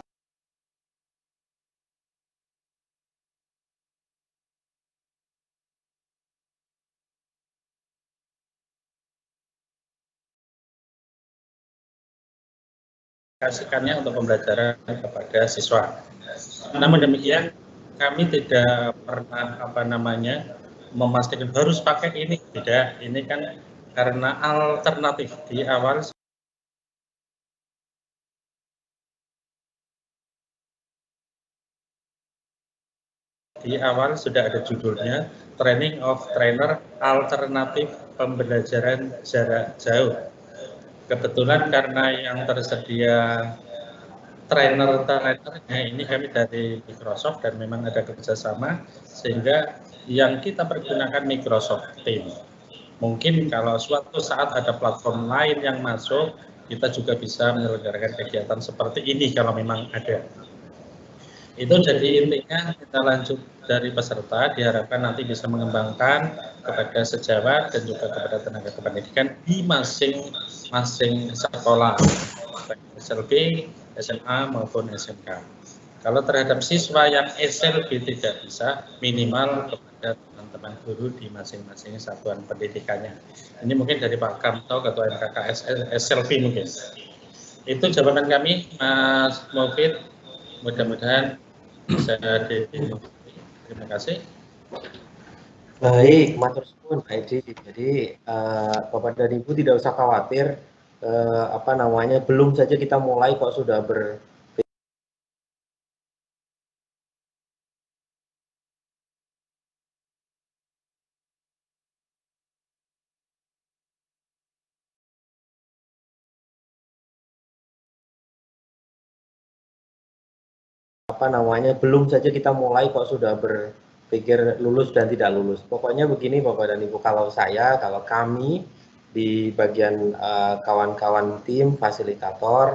Aplikasikannya untuk pembelajaran kepada siswa. Namun demikian, kami tidak pernah memastikan harus pakai ini, tidak. Ini kan karena alternatif di awal sudah ada judulnya Training of Trainer Alternatif Pembelajaran Jarak Jauh. Kebetulan karena yang tersedia trainer-trainernya ini kami dari Microsoft dan memang ada kerjasama, sehingga yang kita pergunakan Microsoft Teams. Mungkin kalau suatu saat ada platform lain yang masuk, kita juga bisa menyelenggarakan kegiatan seperti ini kalau memang ada. Itu jadi intinya kita lanjut dari peserta, diharapkan nanti bisa mengembangkan kepada sejawat dan juga kepada tenaga kependidikan di masing-masing sekolah, SLB, SMA maupun SMK. Kalau terhadap siswa yang SLB tidak bisa, minimal kepada teman-teman guru di masing-masing satuan pendidikannya. Ini mungkin dari Pak Kamto, Ketua MKKS SLB mungkin. Itu jawaban kami, Mas Mufid. Mudah-mudahan bisa terima kasih. Baik, matur suwun Pak Edi. Jadi Bapak dan Ibu tidak usah khawatir, belum saja kita mulai kok sudah belum saja kita mulai kok sudah berpikir lulus dan tidak lulus. Pokoknya begini Bapak dan Ibu, kalau kami di bagian kawan-kawan tim fasilitator,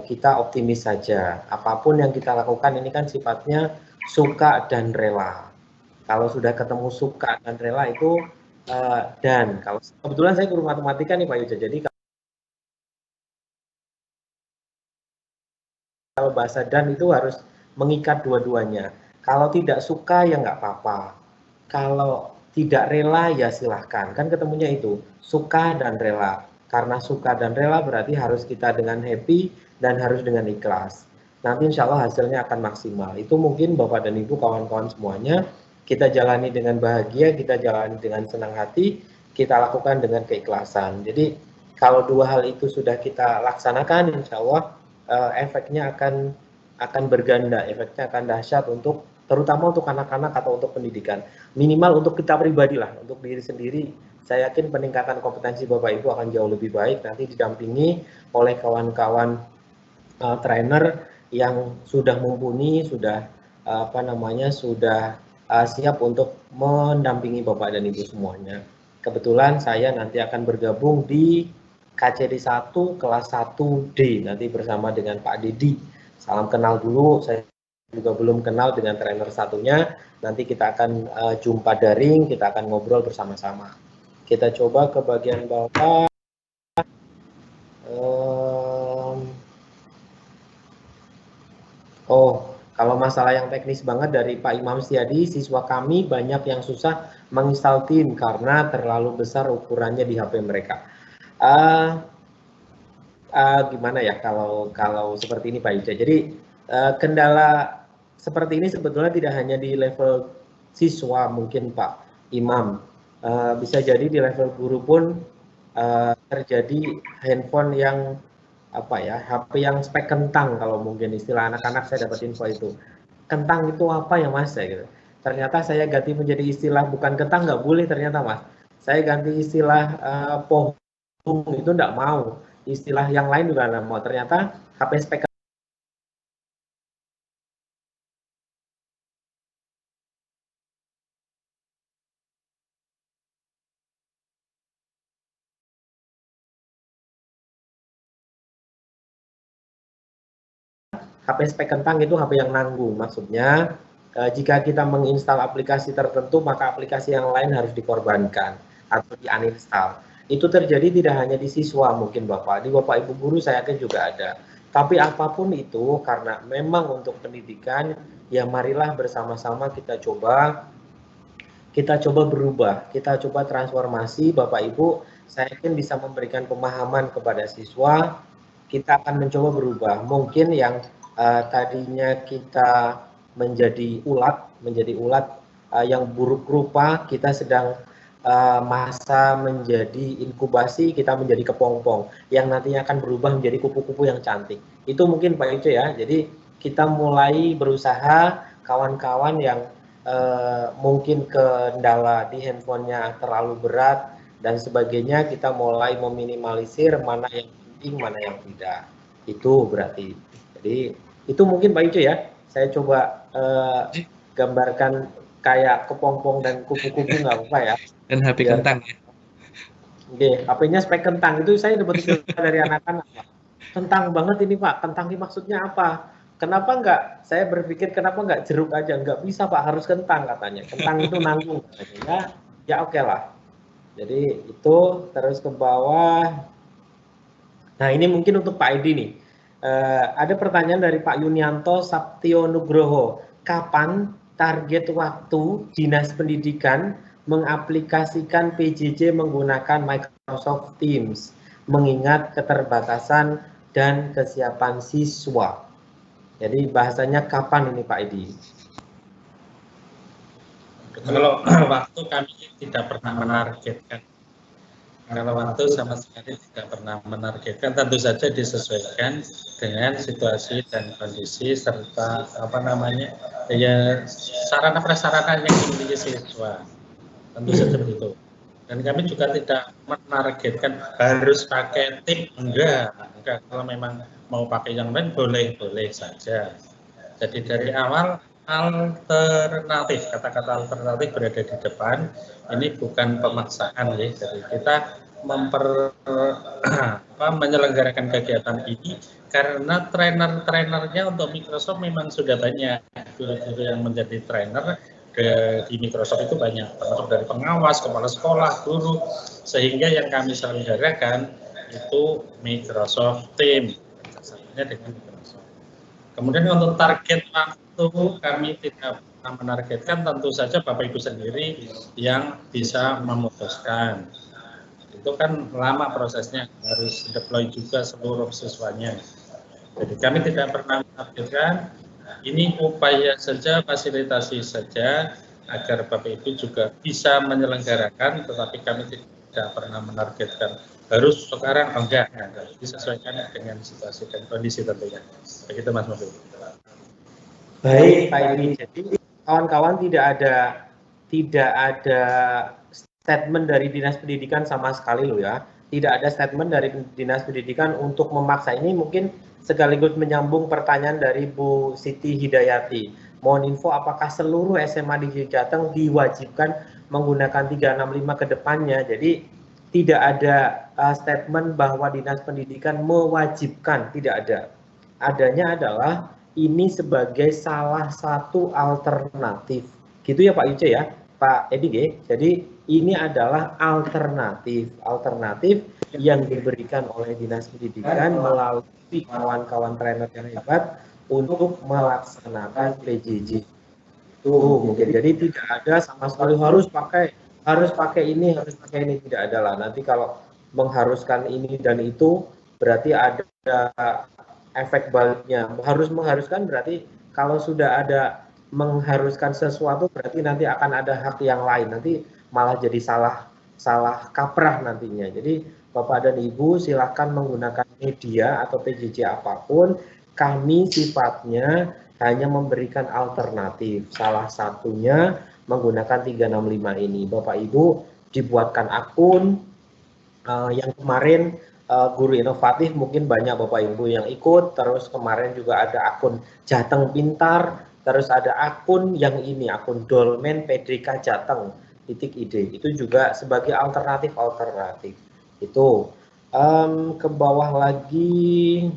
kita optimis saja. Apapun yang kita lakukan ini kan sifatnya suka dan rela. Kalau sudah ketemu suka dan rela itu dan kalau kebetulan saya guru matematika nih Pak Yuja, jadi kalau bahasa dan itu harus mengikat dua-duanya. Kalau tidak suka ya nggak apa-apa. Kalau tidak rela ya silahkan. Kan ketemunya itu, suka dan rela. Karena suka dan rela berarti harus kita dengan happy dan harus dengan ikhlas. Nanti insya Allah hasilnya akan maksimal. Itu mungkin Bapak dan Ibu kawan-kawan semuanya, kita jalani dengan bahagia, kita jalani dengan senang hati, kita lakukan dengan keikhlasan. Jadi kalau dua hal itu sudah kita laksanakan, insya Allah efeknya akan berganda, efeknya akan dahsyat untuk terutama untuk anak-anak atau untuk pendidikan. Minimal untuk kita pribadi lah, untuk diri sendiri, saya yakin peningkatan kompetensi Bapak Ibu akan jauh lebih baik nanti didampingi oleh kawan-kawan trainer yang sudah mumpuni, sudah sudah siap untuk mendampingi Bapak dan Ibu semuanya. Kebetulan saya nanti akan bergabung di KCD 1 kelas 1D nanti bersama dengan Pak Dedi. Salam kenal dulu, saya juga belum kenal dengan trainer satunya. Nanti kita akan jumpa daring, kita akan ngobrol bersama-sama. Kita coba ke bagian bawah. Kalau masalah yang teknis banget dari Pak Imam Setiadi, siswa kami banyak yang susah menginstal Teams karena terlalu besar ukurannya di HP mereka. Gimana ya kalau seperti ini Pak Ija. Jadi kendala seperti ini sebetulnya tidak hanya di level siswa mungkin Pak Imam, bisa jadi di level guru pun terjadi handphone yang HP yang spek kentang, kalau mungkin istilah anak-anak saya dapat info itu. Kentang itu apa ya Mas? Gitu. Ternyata saya ganti menjadi istilah bukan kentang, nggak boleh ternyata Mas. Saya ganti istilah pohon itu nggak mau. Istilah yang lain juga nggak mau. Ternyata HP spek HP spek kentang itu HP yang nanggung, maksudnya jika kita menginstal aplikasi tertentu, maka aplikasi yang lain harus dikorbankan atau di-uninstall. Itu terjadi tidak hanya di siswa mungkin Bapak, di Bapak Ibu guru saya yakin juga ada. Tapi apapun itu, karena memang untuk pendidikan, ya marilah bersama-sama kita coba berubah, kita coba transformasi. Bapak Ibu, saya yakin bisa memberikan pemahaman kepada siswa, kita akan mencoba berubah. Mungkin yang tadinya kita menjadi ulat yang buruk rupa, kita sedang masa menjadi inkubasi, kita menjadi kepompong yang nantinya akan berubah menjadi kupu-kupu yang cantik. Itu mungkin Pak Ijo ya. Jadi kita mulai berusaha, kawan-kawan yang mungkin kendala di handphonenya terlalu berat dan sebagainya, kita mulai meminimalisir mana yang penting, mana yang tidak. Itu berarti. Jadi itu mungkin Pak Ijo ya. Saya coba gambarkan kayak kepompong dan kupu-kupu nggak apa-apa ya. Dan HP kentang ya. Oke, HP-nya spek kentang itu saya dapat dari anak-anak. Kentang banget ini Pak. Kentang ini maksudnya apa? Kenapa enggak? Saya berpikir kenapa enggak jeruk aja? Enggak bisa Pak, harus kentang katanya. Kentang itu nanggung katanya. Ya oke lah. Jadi itu terus ke bawah. Nah ini mungkin untuk Pak Edi nih. Ada pertanyaan dari Pak Yunianto Saptio Nugroho. Kapan target waktu Dinas Pendidikan mengaplikasikan PJJ menggunakan Microsoft Teams, mengingat keterbatasan dan kesiapan siswa? Jadi bahasanya kapan ini Pak Edi? Kalau waktu kami tidak pernah menargetkan. Kalau waktu sama sekali tidak pernah menargetkan, tentu saja disesuaikan dengan situasi dan kondisi serta sarana prasarana yang dimiliki siswa. Tentu saja begitu. Dan kami juga tidak menargetkan harus pakai tim, enggak. Kalau memang mau pakai yang lain boleh saja. Jadi dari awal alternatif, kata-kata alternatif berada di depan. Ini bukan pemaksaan ya. Jadi kita menyelenggarakan kegiatan ini karena trainer-trainernya untuk Microsoft memang sudah banyak. Guru-guru yang menjadi trainer di Microsoft itu banyak, termasuk dari pengawas, kepala sekolah, guru, sehingga yang kami selenggarakan itu Microsoft Teams, dengan Microsoft. Kemudian untuk target waktu kami tidak pernah menargetkan, tentu saja Bapak Ibu sendiri yang bisa memutuskan. Itu kan lama prosesnya, harus deploy juga seluruh siswanya. Jadi kami tidak pernah menargetkan. Ini upaya saja, fasilitasi saja agar Bapak Ibu juga bisa menyelenggarakan, tetapi kami tidak pernah menargetkan harus sekarang, enggak, disesuaikan dengan situasi dan kondisi tentunya. Begitu Mas Mufid. Baik Pak Edi, jadi kawan-kawan tidak ada statement dari Dinas Pendidikan sama sekali loh ya. Tidak ada statement dari Dinas Pendidikan untuk memaksa. Ini mungkin sekaligus menyambung pertanyaan dari Bu Siti Hidayati. Mohon info apakah seluruh SMA di Jateng diwajibkan menggunakan 365 ke depannya. Jadi tidak ada statement bahwa Dinas Pendidikan mewajibkan, tidak ada. Adanya adalah ini sebagai salah satu alternatif. Gitu ya Pak Yuce ya, Pak Edi. Jadi ini adalah alternatif yang diberikan oleh Dinas Pendidikan melalui kawan-kawan trainer yang hebat untuk melaksanakan PJJ. Itu mungkin. Jadi tidak ada sama sekali harus pakai ini, tidak ada lah. Nanti kalau mengharuskan ini dan itu berarti ada efek baliknya. Mengharuskan berarti kalau sudah ada mengharuskan sesuatu berarti nanti akan ada hak yang lain. Nanti malah jadi salah kaprah nantinya. Jadi Bapak dan Ibu silahkan menggunakan media atau PJJ apapun. Kami sifatnya hanya memberikan alternatif. Salah satunya menggunakan 365 ini. Bapak Ibu dibuatkan akun yang kemarin guru inovatif mungkin banyak Bapak Ibu yang ikut. Terus kemarin juga ada akun Jateng Pintar. Terus ada akun yang ini, akun Dolmen PDK Jateng .id. Itu juga sebagai alternatif. Itu ke bawah lagi.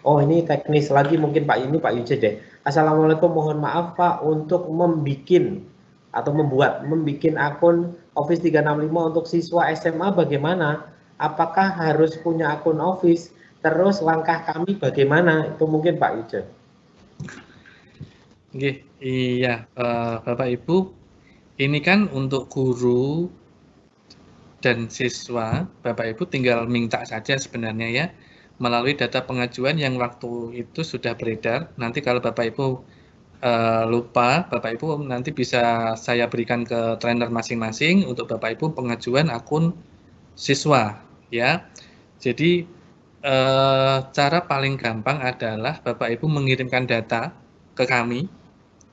Oh, ini teknis lagi mungkin Pak, ini Pak Yuce deh. Assalamualaikum, mohon maaf Pak untuk membikin atau membuat akun Office 365 untuk siswa SMA bagaimana? Apakah harus punya akun Office? Terus langkah kami bagaimana? Itu mungkin Pak Yuce. Oke, iya, Bapak Ibu, ini kan untuk guru dan siswa, Bapak Ibu tinggal minta saja sebenarnya ya, melalui data pengajuan yang waktu itu sudah beredar. Nanti kalau Bapak Ibu lupa, Bapak Ibu nanti bisa saya berikan ke trainer masing-masing untuk Bapak Ibu pengajuan akun siswa ya. Jadi cara paling gampang adalah Bapak Ibu mengirimkan data ke kami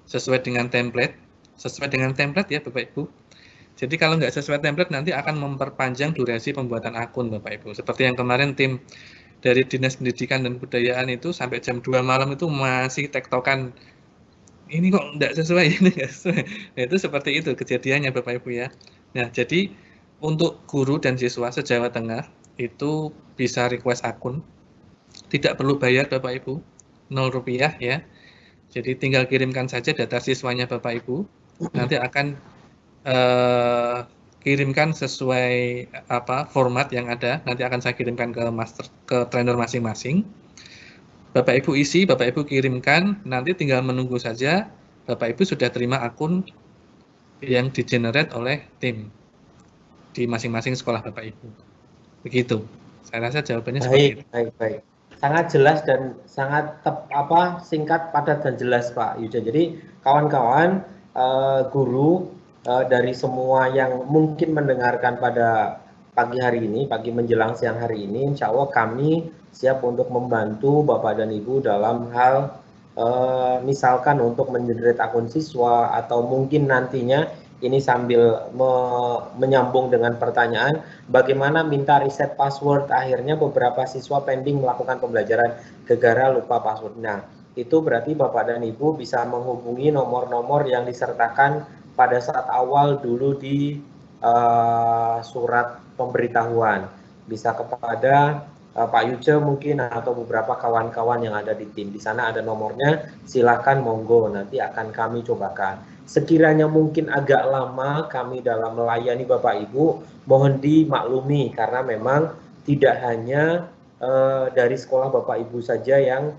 sesuai dengan template ya Bapak Ibu. Jadi kalau nggak sesuai template nanti akan memperpanjang durasi pembuatan akun Bapak Ibu. Seperti yang kemarin tim dari Dinas Pendidikan dan Kebudayaan itu sampai jam 2 malam itu masih tektokan, ini kok nggak sesuai, ini nggak sesuai. Nah, itu seperti itu kejadiannya Bapak Ibu ya. Nah, jadi untuk guru dan siswa se-Jawa Tengah itu bisa request akun, tidak perlu bayar Bapak Ibu, Rp0 ya. Jadi tinggal kirimkan saja data siswanya Bapak Ibu, nanti akan kirimkan sesuai format yang ada, nanti akan saya kirimkan ke trainer masing-masing. Bapak Ibu isi, Bapak Ibu kirimkan, nanti tinggal menunggu saja Bapak Ibu sudah terima akun yang di-generate oleh tim di masing-masing sekolah Bapak Ibu. Begitu. Saya rasa jawabannya seperti itu. Baik. Sangat jelas dan sangat singkat, padat dan jelas Pak Yuce. Jadi kawan-kawan guru dari semua yang mungkin mendengarkan pada pagi hari ini, pagi menjelang siang hari ini, insya Allah kami siap untuk membantu Bapak dan Ibu dalam hal misalkan untuk mengenerate akun siswa atau mungkin nantinya ini sambil menyambung dengan pertanyaan bagaimana minta reset password, akhirnya beberapa siswa pending melakukan pembelajaran gara-gara lupa password. Nah, itu berarti Bapak dan Ibu bisa menghubungi nomor-nomor yang disertakan pada saat awal dulu di surat pemberitahuan. Bisa kepada Pak Yuce mungkin atau beberapa kawan-kawan yang ada di tim. Di sana ada nomornya, silakan monggo, nanti akan kami cobakan. Sekiranya mungkin agak lama kami dalam melayani Bapak Ibu, mohon dimaklumi karena memang tidak hanya dari sekolah Bapak Ibu saja yang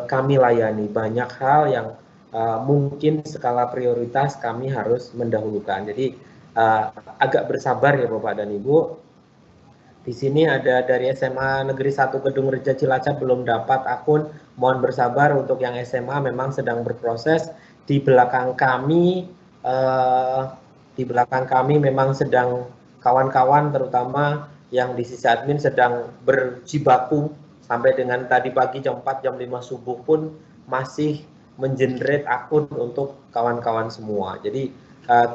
kami layani. Banyak hal yang mungkin skala prioritas kami harus mendahulukan. Jadi agak bersabar ya Bapak dan Ibu. Di sini ada dari SMA Negeri 1 Gedung Reja Cilacap belum dapat akun, mohon bersabar untuk yang SMA memang sedang berproses. Di belakang kami memang sedang kawan-kawan terutama yang di sisi admin sedang berjibaku sampai dengan tadi pagi jam 4 jam 5 subuh pun masih mengenerate akun untuk kawan-kawan semua. Jadi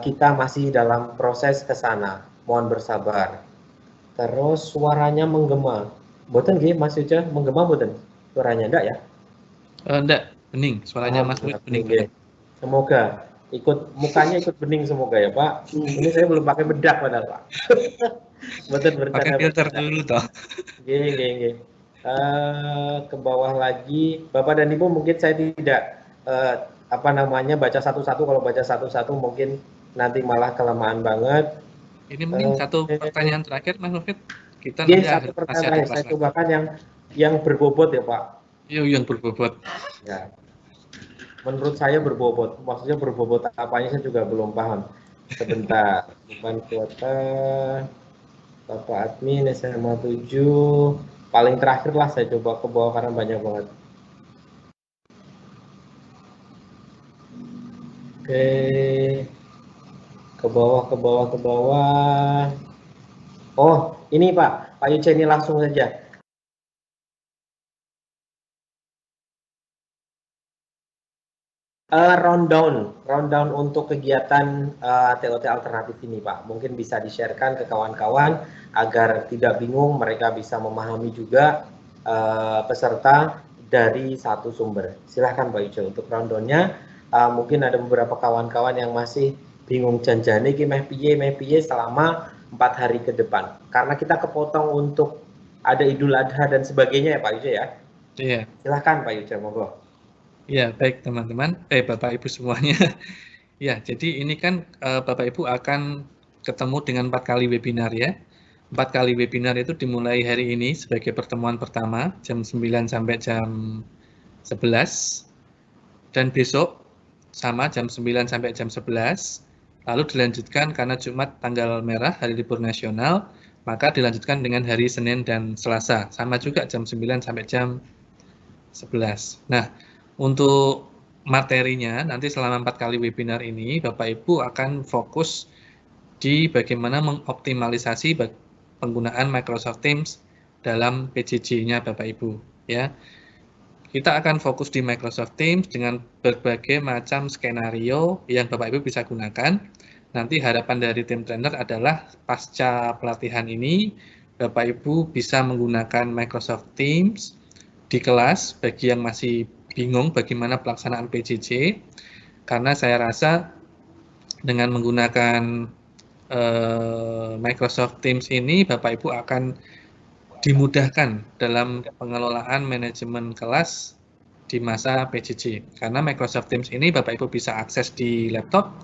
kita masih dalam proses ke sana. Mohon bersabar. Terus suaranya menggema. Mboten nggih Mas Yuce, menggema mboten? Suaranya enggak ya? Enggak, bening. Suaranya Mas Wid bening. Semoga mukanya ikut bening semoga ya Pak. Ini saya belum pakai bedak padahal Pak. Mboten bercanda. Pakai filter dulu toh. Nggih. Ke bawah lagi. Bapak dan Ibu mungkin saya tidak baca satu-satu. Kalau baca satu-satu mungkin nanti malah kelamaan banget. Ini mungkin satu pertanyaan terakhir Mas Mufid. Kita nanti satu pertanyaan terakhir. Saya cobakan yang berbobot ya Pak. Iya, yang berbobot. Ya. Menurut saya berbobot. Maksudnya berbobot apanya saya juga belum paham. Sebentar. Depan kuota. Bapak admin SMA 7. Paling terakhir lah saya coba ke bawah karena banyak banget. Oke. Ke bawah. Oh, ini Pak Yuce, ini langsung saja. Rundown untuk kegiatan TOT alternatif ini Pak. Mungkin bisa di-sharekan ke kawan-kawan agar tidak bingung, mereka bisa memahami juga peserta dari satu sumber. Silahkan Pak Yuce untuk rundownnya. Mungkin ada beberapa kawan-kawan yang masih bingung janjane ki meh piye selama 4 hari ke depan. Karena kita kepotong untuk ada Idul Adha dan sebagainya ya Pak Yuce ya. Iya. Silahkan Pak Yuce, monggo. Ya, baik teman-teman, Bapak Ibu semuanya. Ya, jadi ini kan Bapak Ibu akan ketemu dengan 4 kali webinar ya. 4 kali webinar itu dimulai hari ini sebagai pertemuan pertama jam 9 sampai jam 11 dan besok sama jam 9 sampai jam 11. Lalu dilanjutkan karena Jumat tanggal merah hari libur nasional, maka dilanjutkan dengan hari Senin dan Selasa sama juga jam 9 sampai jam 11. Nah, untuk materinya nanti selama 4 kali webinar ini Bapak Ibu akan fokus di bagaimana mengoptimalisasi penggunaan Microsoft Teams dalam PJJ-nya Bapak Ibu ya. Kita akan fokus di Microsoft Teams dengan berbagai macam skenario yang Bapak Ibu bisa gunakan. Nanti harapan dari tim trainer adalah pasca pelatihan ini Bapak Ibu bisa menggunakan Microsoft Teams di kelas bagi yang masih bingung bagaimana pelaksanaan PJJ, karena saya rasa dengan menggunakan Microsoft Teams ini Bapak Ibu akan dimudahkan dalam pengelolaan manajemen kelas di masa PJJ, karena Microsoft Teams ini Bapak Ibu bisa akses di laptop,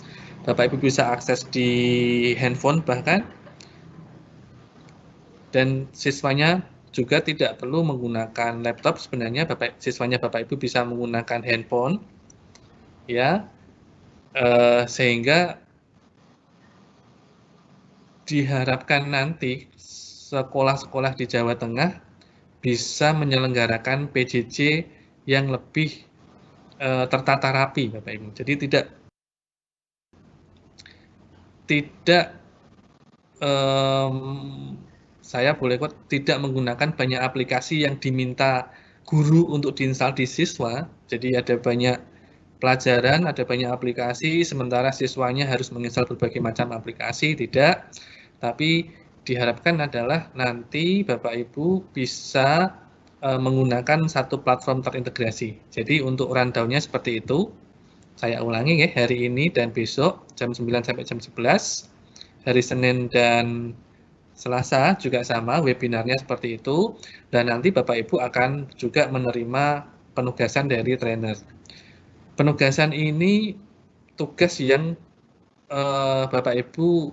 Bapak Ibu bisa akses di handphone bahkan, dan siswanya juga tidak perlu menggunakan laptop. Sebenarnya siswanya Bapak Ibu bisa menggunakan handphone ya, sehingga diharapkan nanti sekolah-sekolah di Jawa Tengah bisa menyelenggarakan PJJ yang lebih tertata rapi Bapak Ibu. Jadi tidak saya boleh kok tidak menggunakan banyak aplikasi yang diminta guru untuk diinstal di siswa. Jadi ada banyak pelajaran, ada banyak aplikasi, sementara siswanya harus menginstal berbagai macam aplikasi, tidak. Tapi diharapkan adalah nanti Bapak Ibu bisa menggunakan satu platform terintegrasi. Jadi untuk rundown-nya seperti itu. Saya ulangi ya, hari ini dan besok jam 9 sampai jam 11. Hari Senin dan Selasa juga sama, webinarnya seperti itu, dan nanti Bapak Ibu akan juga menerima penugasan dari trainer. Penugasan ini tugas yang Bapak Ibu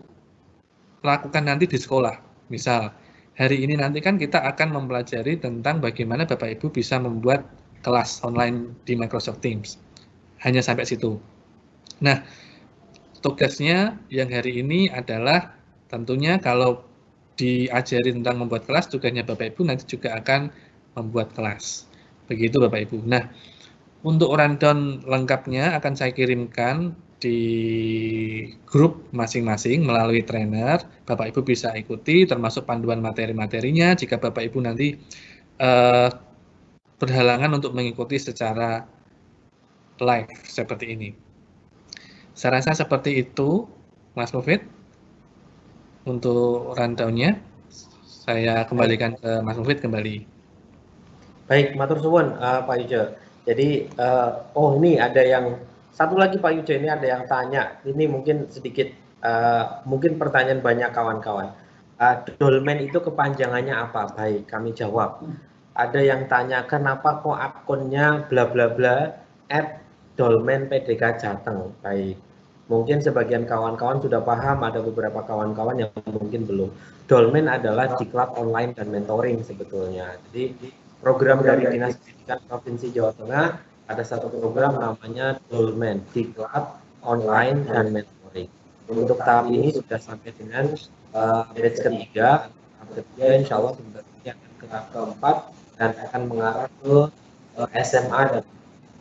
lakukan nanti di sekolah. Misal, hari ini nanti kan kita akan mempelajari tentang bagaimana Bapak Ibu bisa membuat kelas online di Microsoft Teams. Hanya sampai situ. Nah, tugasnya yang hari ini adalah tentunya kalau diajari tentang membuat kelas, tugasnya Bapak Ibu nanti juga akan membuat kelas. Begitu Bapak Ibu. Nah, untuk rundown lengkapnya akan saya kirimkan di grup masing-masing melalui trainer. Bapak Ibu bisa ikuti termasuk panduan materi-materinya jika Bapak Ibu nanti berhalangan untuk mengikuti secara live seperti ini. Saya rasa seperti itu, Mas Mufid. Untuk rundown-nya, saya kembalikan ke Mas Mufid kembali. Baik, matur suwun Pak Yuce. Jadi, ini ada yang satu lagi Pak Yuce, ini ada yang tanya. Ini mungkin sedikit, mungkin pertanyaan banyak kawan-kawan. Dolmen itu kepanjangannya apa? Baik, kami jawab. Ada yang tanya, kenapa kok akunnya bla bla bla @dolmen PDK Jateng? Baik. Mungkin sebagian kawan-kawan sudah paham, ada beberapa kawan-kawan yang mungkin belum. Dolmen adalah Diklat Online dan Mentoring sebetulnya. Jadi program dari Dinas Pendidikan Provinsi Jawa Tengah ada satu program namanya Dolmen, Diklat Online dan Mentoring. Untuk tahap ini sudah sampai dengan batch ketiga. Insya Allah sebenarnya akan ke tahap keempat dan akan mengarah ke SMA dan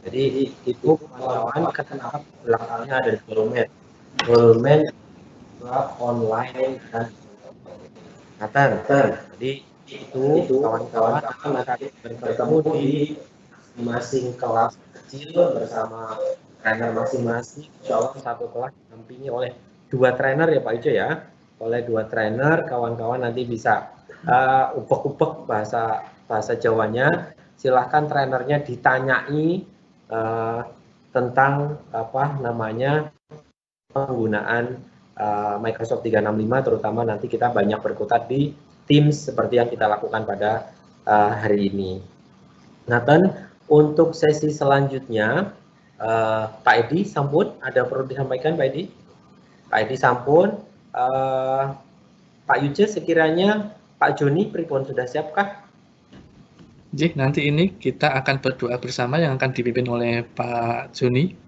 jadi itu kawan-kawan kenapa belakangnya ada Dolmen online dan jadi itu kawan-kawan akan bertemu di masing kelas kecil bersama trainer masing-masing. Insya Allah satu kelas didampingi oleh 2 trainer ya Pak Ijo ya, oleh 2 trainer. Kawan-kawan nanti bisa upek-upek bahasa Jawanya. Silahkan trainernya ditanyai tentang penggunaan Microsoft 365, terutama nanti kita banyak berkutat di Teams seperti yang kita lakukan pada hari ini. Nathan, untuk sesi selanjutnya, Pak Edi sampun, ada perlu disampaikan Pak Edi? Pak Edi sampun, Pak Yuje sekiranya Pak Joni pripun sudah siapkah? Jadi nanti ini kita akan berdoa bersama yang akan dipimpin oleh Pak Joni.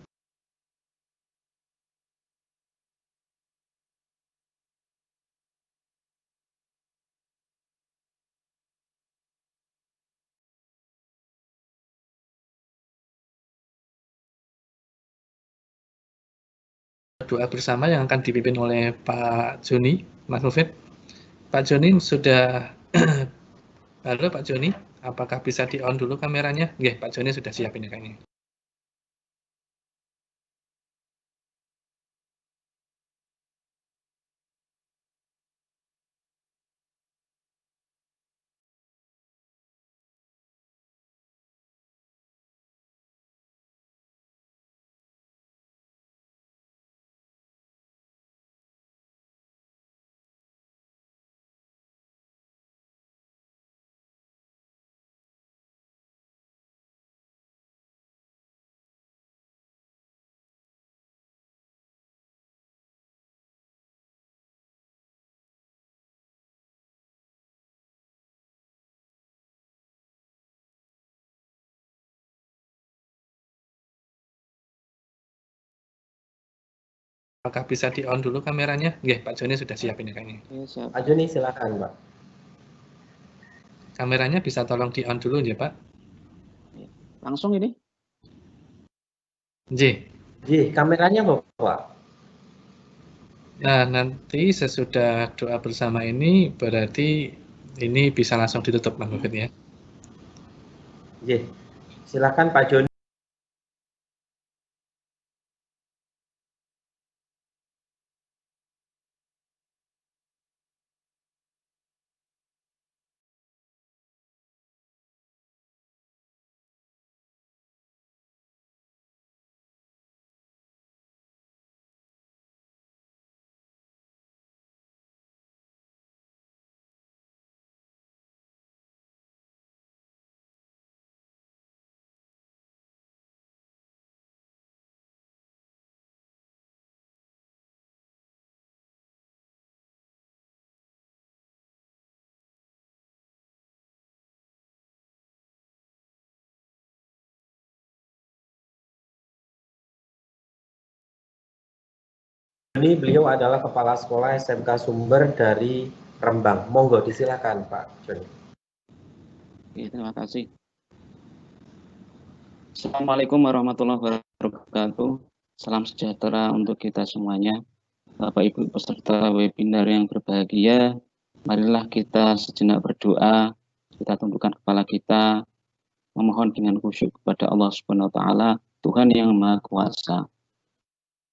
Doa bersama yang akan dipimpin oleh Pak Joni, Mas Mufid. Pak Joni sudah, halo Pak Joni, apakah bisa di-on dulu kameranya? Nggih, Pak Joni sudah siap ini kayaknya. Apakah bisa di-on dulu kameranya? Nggih, Pak Joni sudah siap ini kayaknya. Pak Joni silakan, Pak. Kameranya bisa tolong di-on dulu ya, Pak. Langsung ini? Nggih, kameranya Bapak. Nah, nanti sesudah doa bersama ini berarti ini bisa langsung ditutup, Mas Mufid ya. Nggih. Silakan Pak Joni. Ini beliau adalah Kepala Sekolah SMK Sumber dari Rembang. Monggo disilakan Pak Joni. Oke, terima kasih. Assalamualaikum warahmatullahi wabarakatuh. Salam sejahtera untuk kita semuanya. Bapak Ibu peserta webinar yang berbahagia, marilah kita sejenak berdoa, kita tundukkan kepala kita, memohon dengan khusyuk kepada Allah Subhanahu wa taala, Tuhan yang Maha Kuasa.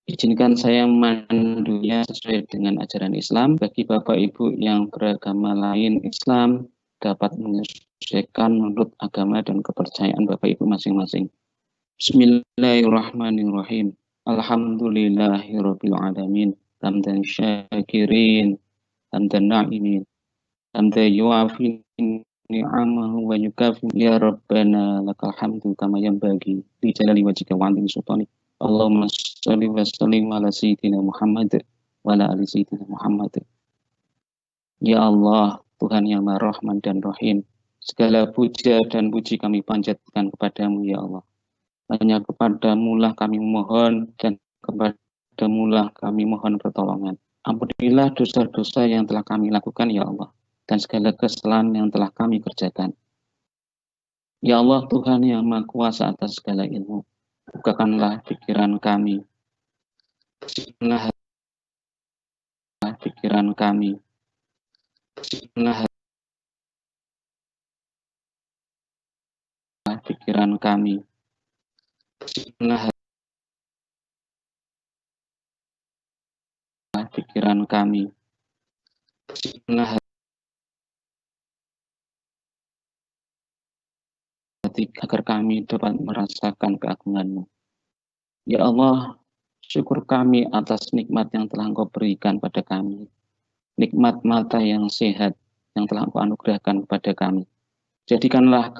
Izinkan saya memandunya sesuai dengan ajaran Islam. Bagi Bapak Ibu yang beragama lain Islam dapat menyesuaikan menurut agama dan kepercayaan Bapak Ibu masing-masing. Bismillahirrahmanirrahim. Alhamdulillahirabbil alamin. Hamdan syakirin, hamdan na'imin, hamdan yu'afi ni'amahu wa yukafi. Ya Rabbana lakal hamdu kama yanbaghi li jalali wajhika wa 'azimi sultanik. Allahumma sholli wa sallim ala sayyidina Muhammad wa ala ali sayyidina Muhammad. Ya Allah, Tuhan yang Maha Rahman dan Rahim, segala puja dan puji kami panjatkan kepadamu ya Allah. Hanya kepadamu lah kami memohon dan kepadamu lah kami mohon pertolongan. Ampunilah dosa-dosa yang telah kami lakukan ya Allah, dan segala kesalahan yang telah kami kerjakan. Ya Allah, Tuhan yang Maha Kuasa atas segala ilmu, bukakanlah pikiran kami, bukakanlah pikiran kami, bukakanlah pikiran kami, bukakanlah pikiran kami, bukakanlah hati agar kami dapat merasakan keagungan-Mu. Ya Allah, syukur kami atas nikmat yang telah Engkau berikan pada kami. Nikmat mata yang sehat, yang telah Engkau anugerahkan kepada kami. Jadikanlah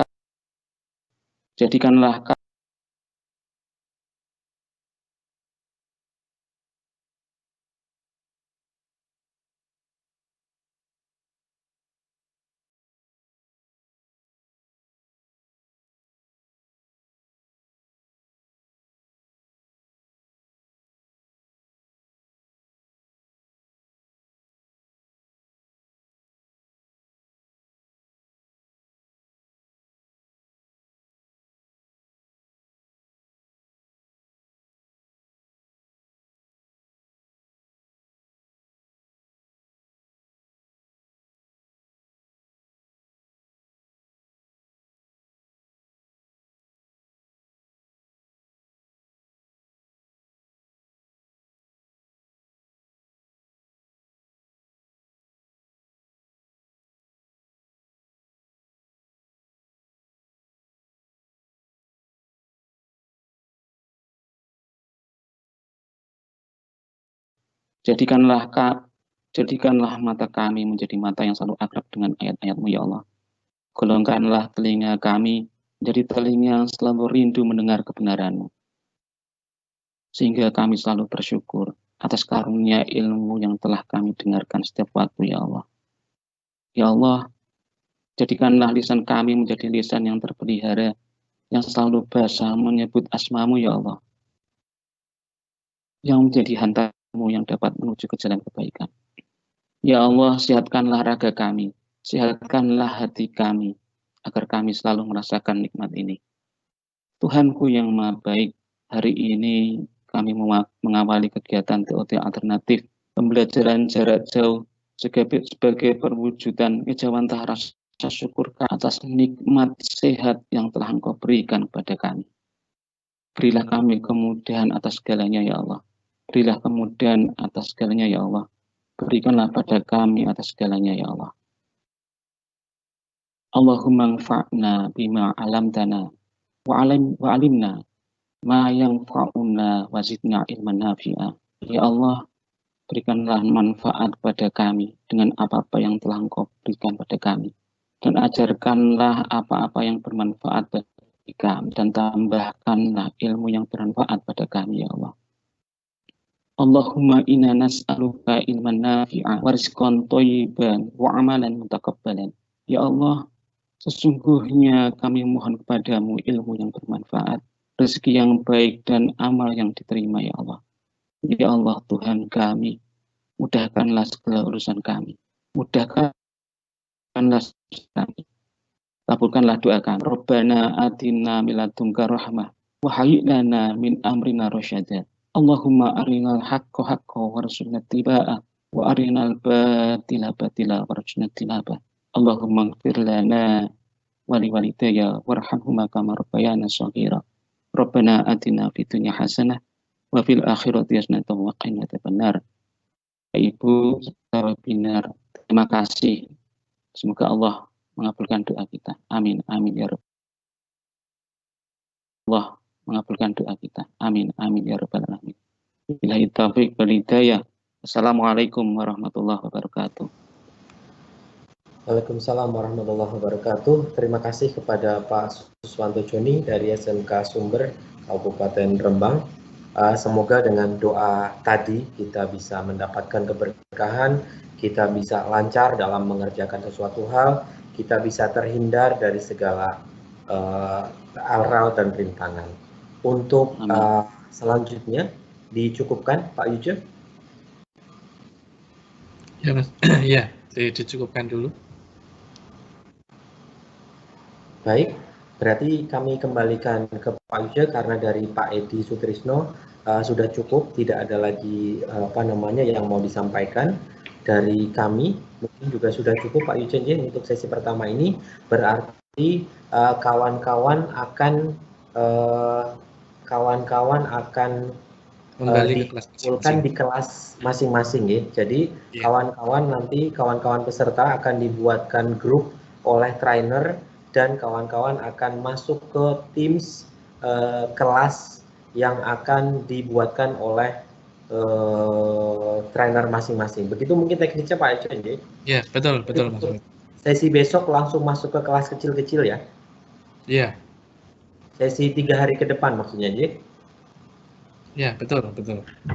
jadikanlah mata kami menjadi mata yang selalu akrab dengan ayat-ayat-Mu ya Allah. Golongkanlah telinga kami menjadi telinga yang selalu rindu mendengar kebenaran-Mu. Sehingga kami selalu bersyukur atas karunia ilmu yang telah kami dengarkan setiap waktu ya Allah. Ya Allah, jadikanlah lisan kami menjadi lisan yang terpelihara, yang selalu basah menyebut asma-Mu ya Allah. Yang menjadi hantar-Mu yang dapat menuju ke jalan kebaikan. Ya Allah, sehatkanlah raga kami, sehatkanlah hati kami, agar kami selalu merasakan nikmat ini. Tuhanku yang Maha Baik, hari ini kami mengawali kegiatan TOT alternatif, pembelajaran jarak jauh sebagai perwujudan kejawantah rasa syukur atas nikmat sehat yang telah Engkau berikan kepada kami. Berilah kami kemudahan atas segalanya ya Allah. Berilah kemudahan atas segalanya ya Allah. Berikanlah pada kami atas segalanya ya Allah. Allahumma anfa'na bima alamtana wa alimna ma yanfa'una wa zidna ilman nafi'a. Ya Allah, berikanlah manfaat pada kami dengan apa-apa yang telah Engkau berikan pada kami. Dan ajarkanlah apa-apa yang bermanfaat bagi kami. Dan tambahkanlah ilmu yang bermanfaat pada kami ya Allah. Allahumma inna nas'aluka ilman nafi'a wa rizqan thayyiban wa amalan mutakabbalan. Ya Allah, sesungguhnya kami mohon kepadamu ilmu yang bermanfaat, rezeki yang baik dan amal yang diterima ya Allah. Ya Allah Tuhan kami, mudahkanlah segala urusan kami. Mudahkanlah kami. Kabulkanlah doa kami. Rabbana atina min ladunka rahmah wa hayyi lana min amrina rasyada. Allahumma arinal haqqa haqqa warzuqna ittiba'ah wa arinal batila batila warzuqna ijtinabah. Allahumma ighfir lana wa liwalidayya warhamhuma kama rabbayana shaghira. Rabbana atina fid dunya hasanah wa fil akhirati hasanah wa qina adzabannar. Ibu saudara binar, terima kasih. Semoga Allah mengabulkan doa kita. Amin amin ya rabbal Allah mengabulkan doa kita. Amin amin ya rabbal alamin. Billahi taufiq wal hidayah. Assalamualaikum warahmatullahi wabarakatuh. Waalaikumsalam warahmatullahi wabarakatuh. Terima kasih kepada Pak Suswanto Joni dari SMK Sumber Kabupaten Rembang. Semoga dengan doa tadi kita bisa mendapatkan keberkahan, kita bisa lancar dalam mengerjakan sesuatu hal, kita bisa terhindar dari segala aral dan rintangan. Untuk selanjutnya dicukupkan Pak Yuje? Ya Mas, ya dicukupkan dulu. Baik, berarti kami kembalikan ke Pak Yuje karena dari Pak Edi Sutrisno sudah cukup, tidak ada lagi yang mau disampaikan dari kami. Mungkin juga sudah cukup Pak Yuje untuk sesi pertama ini. Berarti kawan-kawan akan dikumpulkan di kelas masing-masing ya. Jadi kawan-kawan peserta akan dibuatkan grup oleh trainer dan kawan-kawan akan masuk ke Teams kelas yang akan dibuatkan oleh trainer masing-masing. Begitu mungkin teknisnya Pak Ece. Ya, betul Mas. sesi besok langsung masuk ke kelas kecil-kecil ya? Iya. Sesi 3 hari ke depan maksudnya, Ji? Ya, betul.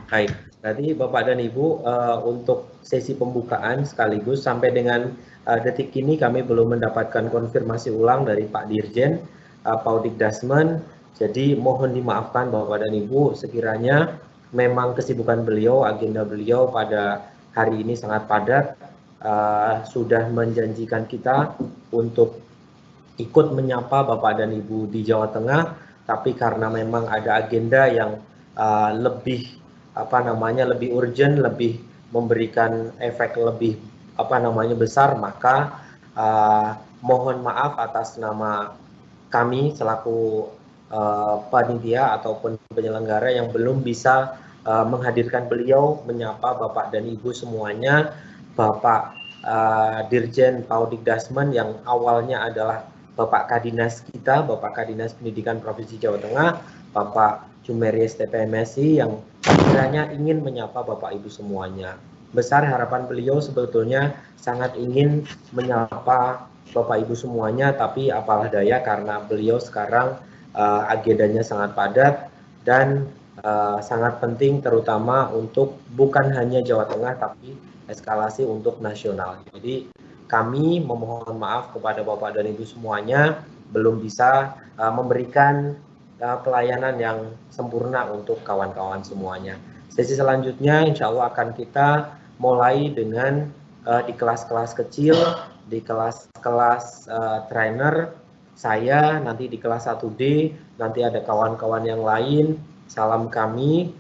Baik, berarti Bapak dan Ibu untuk sesi pembukaan sekaligus sampai dengan detik ini kami belum mendapatkan konfirmasi ulang dari Pak Dirjen, Paudik Dasmen. Jadi mohon dimaafkan Bapak dan Ibu sekiranya memang kesibukan beliau, agenda beliau pada hari ini sangat padat, sudah menjanjikan kita untuk ikut menyapa Bapak dan Ibu di Jawa Tengah, tapi karena memang ada agenda yang lebih lebih urgent, lebih memberikan efek lebih besar, maka mohon maaf atas nama kami selaku panitia ataupun penyelenggara yang belum bisa menghadirkan beliau menyapa Bapak dan Ibu semuanya. Bapak Dirjen Paudik Dasmen yang awalnya adalah Bapak Kadinas kita, Bapak Kadinas Pendidikan Provinsi Jawa Tengah, Bapak Jumeries TPMSI yang kiranya ingin menyapa Bapak Ibu semuanya. Besar harapan beliau sebetulnya sangat ingin menyapa Bapak Ibu semuanya, tapi apalah daya karena beliau sekarang agendanya sangat padat dan sangat penting terutama untuk bukan hanya Jawa Tengah tapi eskalasi untuk nasional. Jadi kami memohon maaf kepada Bapak dan Ibu semuanya belum bisa memberikan pelayanan yang sempurna untuk kawan-kawan semuanya. Sesi selanjutnya insya Allah akan kita mulai dengan di kelas-kelas kecil, di kelas-kelas trainer, saya nanti di kelas 1D, nanti ada kawan-kawan yang lain. Salam kami,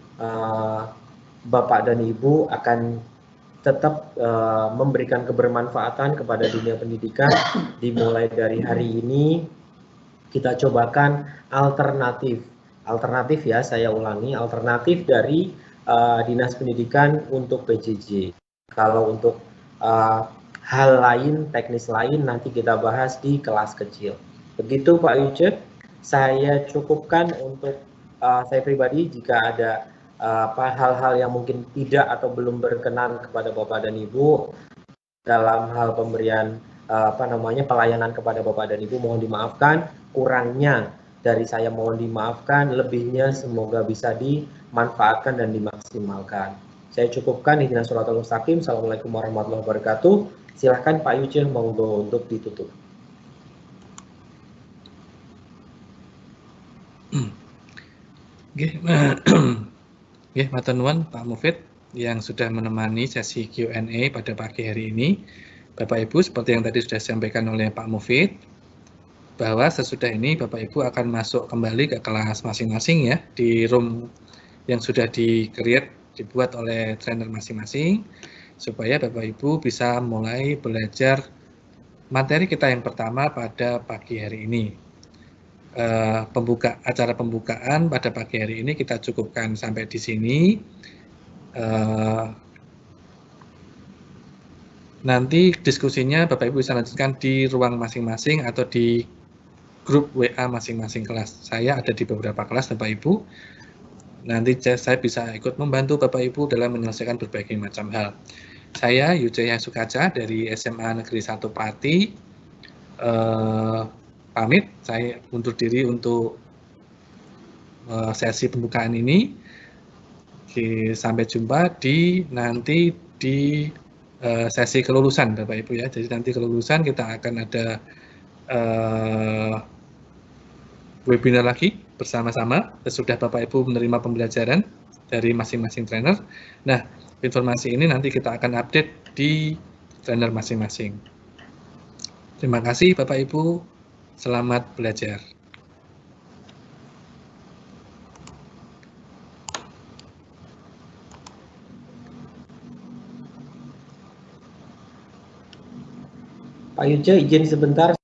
Bapak dan Ibu akan tetap memberikan kebermanfaatan kepada dunia pendidikan. Dimulai dari hari ini kita cobakan alternatif ya, saya ulangi, alternatif dari Dinas Pendidikan untuk PJJ. Kalau untuk hal lain, teknis lain nanti kita bahas di kelas kecil. Begitu Pak Yuce, saya cukupkan untuk saya pribadi. Jika ada hal-hal yang mungkin tidak atau belum berkenan kepada Bapak dan Ibu dalam hal pemberian pelayanan kepada Bapak dan Ibu, mohon dimaafkan. Kurangnya dari saya mohon dimaafkan, lebihnya semoga bisa dimanfaatkan dan dimaksimalkan. Saya cukupkan. Ihdinas shiratal mustaqim. Assalamualaikum warahmatullahi wabarakatuh. Silahkan Pak Yuce monggo untuk ditutup. Matur nuwun Pak Mufid yang sudah menemani sesi Q&A pada pagi hari ini. Bapak Ibu, seperti yang tadi sudah disampaikan oleh Pak Mufid, bahwa sesudah ini Bapak Ibu akan masuk kembali ke kelas masing-masing ya, di room yang sudah dibuat oleh trainer masing-masing, supaya Bapak Ibu bisa mulai belajar materi kita yang pertama pada pagi hari ini. Acara pembukaan pada pagi hari ini kita cukupkan sampai di sini. Nanti diskusinya Bapak Ibu bisa lanjutkan di ruang masing-masing atau di grup WA masing-masing kelas. Saya ada di beberapa kelas Bapak Ibu. Nanti saya bisa ikut membantu Bapak Ibu dalam menyelesaikan berbagai macam hal. Saya Yujaya Sukaca dari SMA Negeri 1 Pati. Pamit, saya undur diri untuk sesi pembukaan ini. Sampai jumpa nanti di sesi kelulusan Bapak Ibu ya. Jadi nanti kelulusan kita akan ada webinar lagi bersama-sama sesudah Bapak Ibu menerima pembelajaran dari masing-masing trainer. Nah, informasi ini nanti kita akan update di trainer masing-masing. Terima kasih Bapak Ibu, selamat belajar. Pak Yuce, izin sebentar.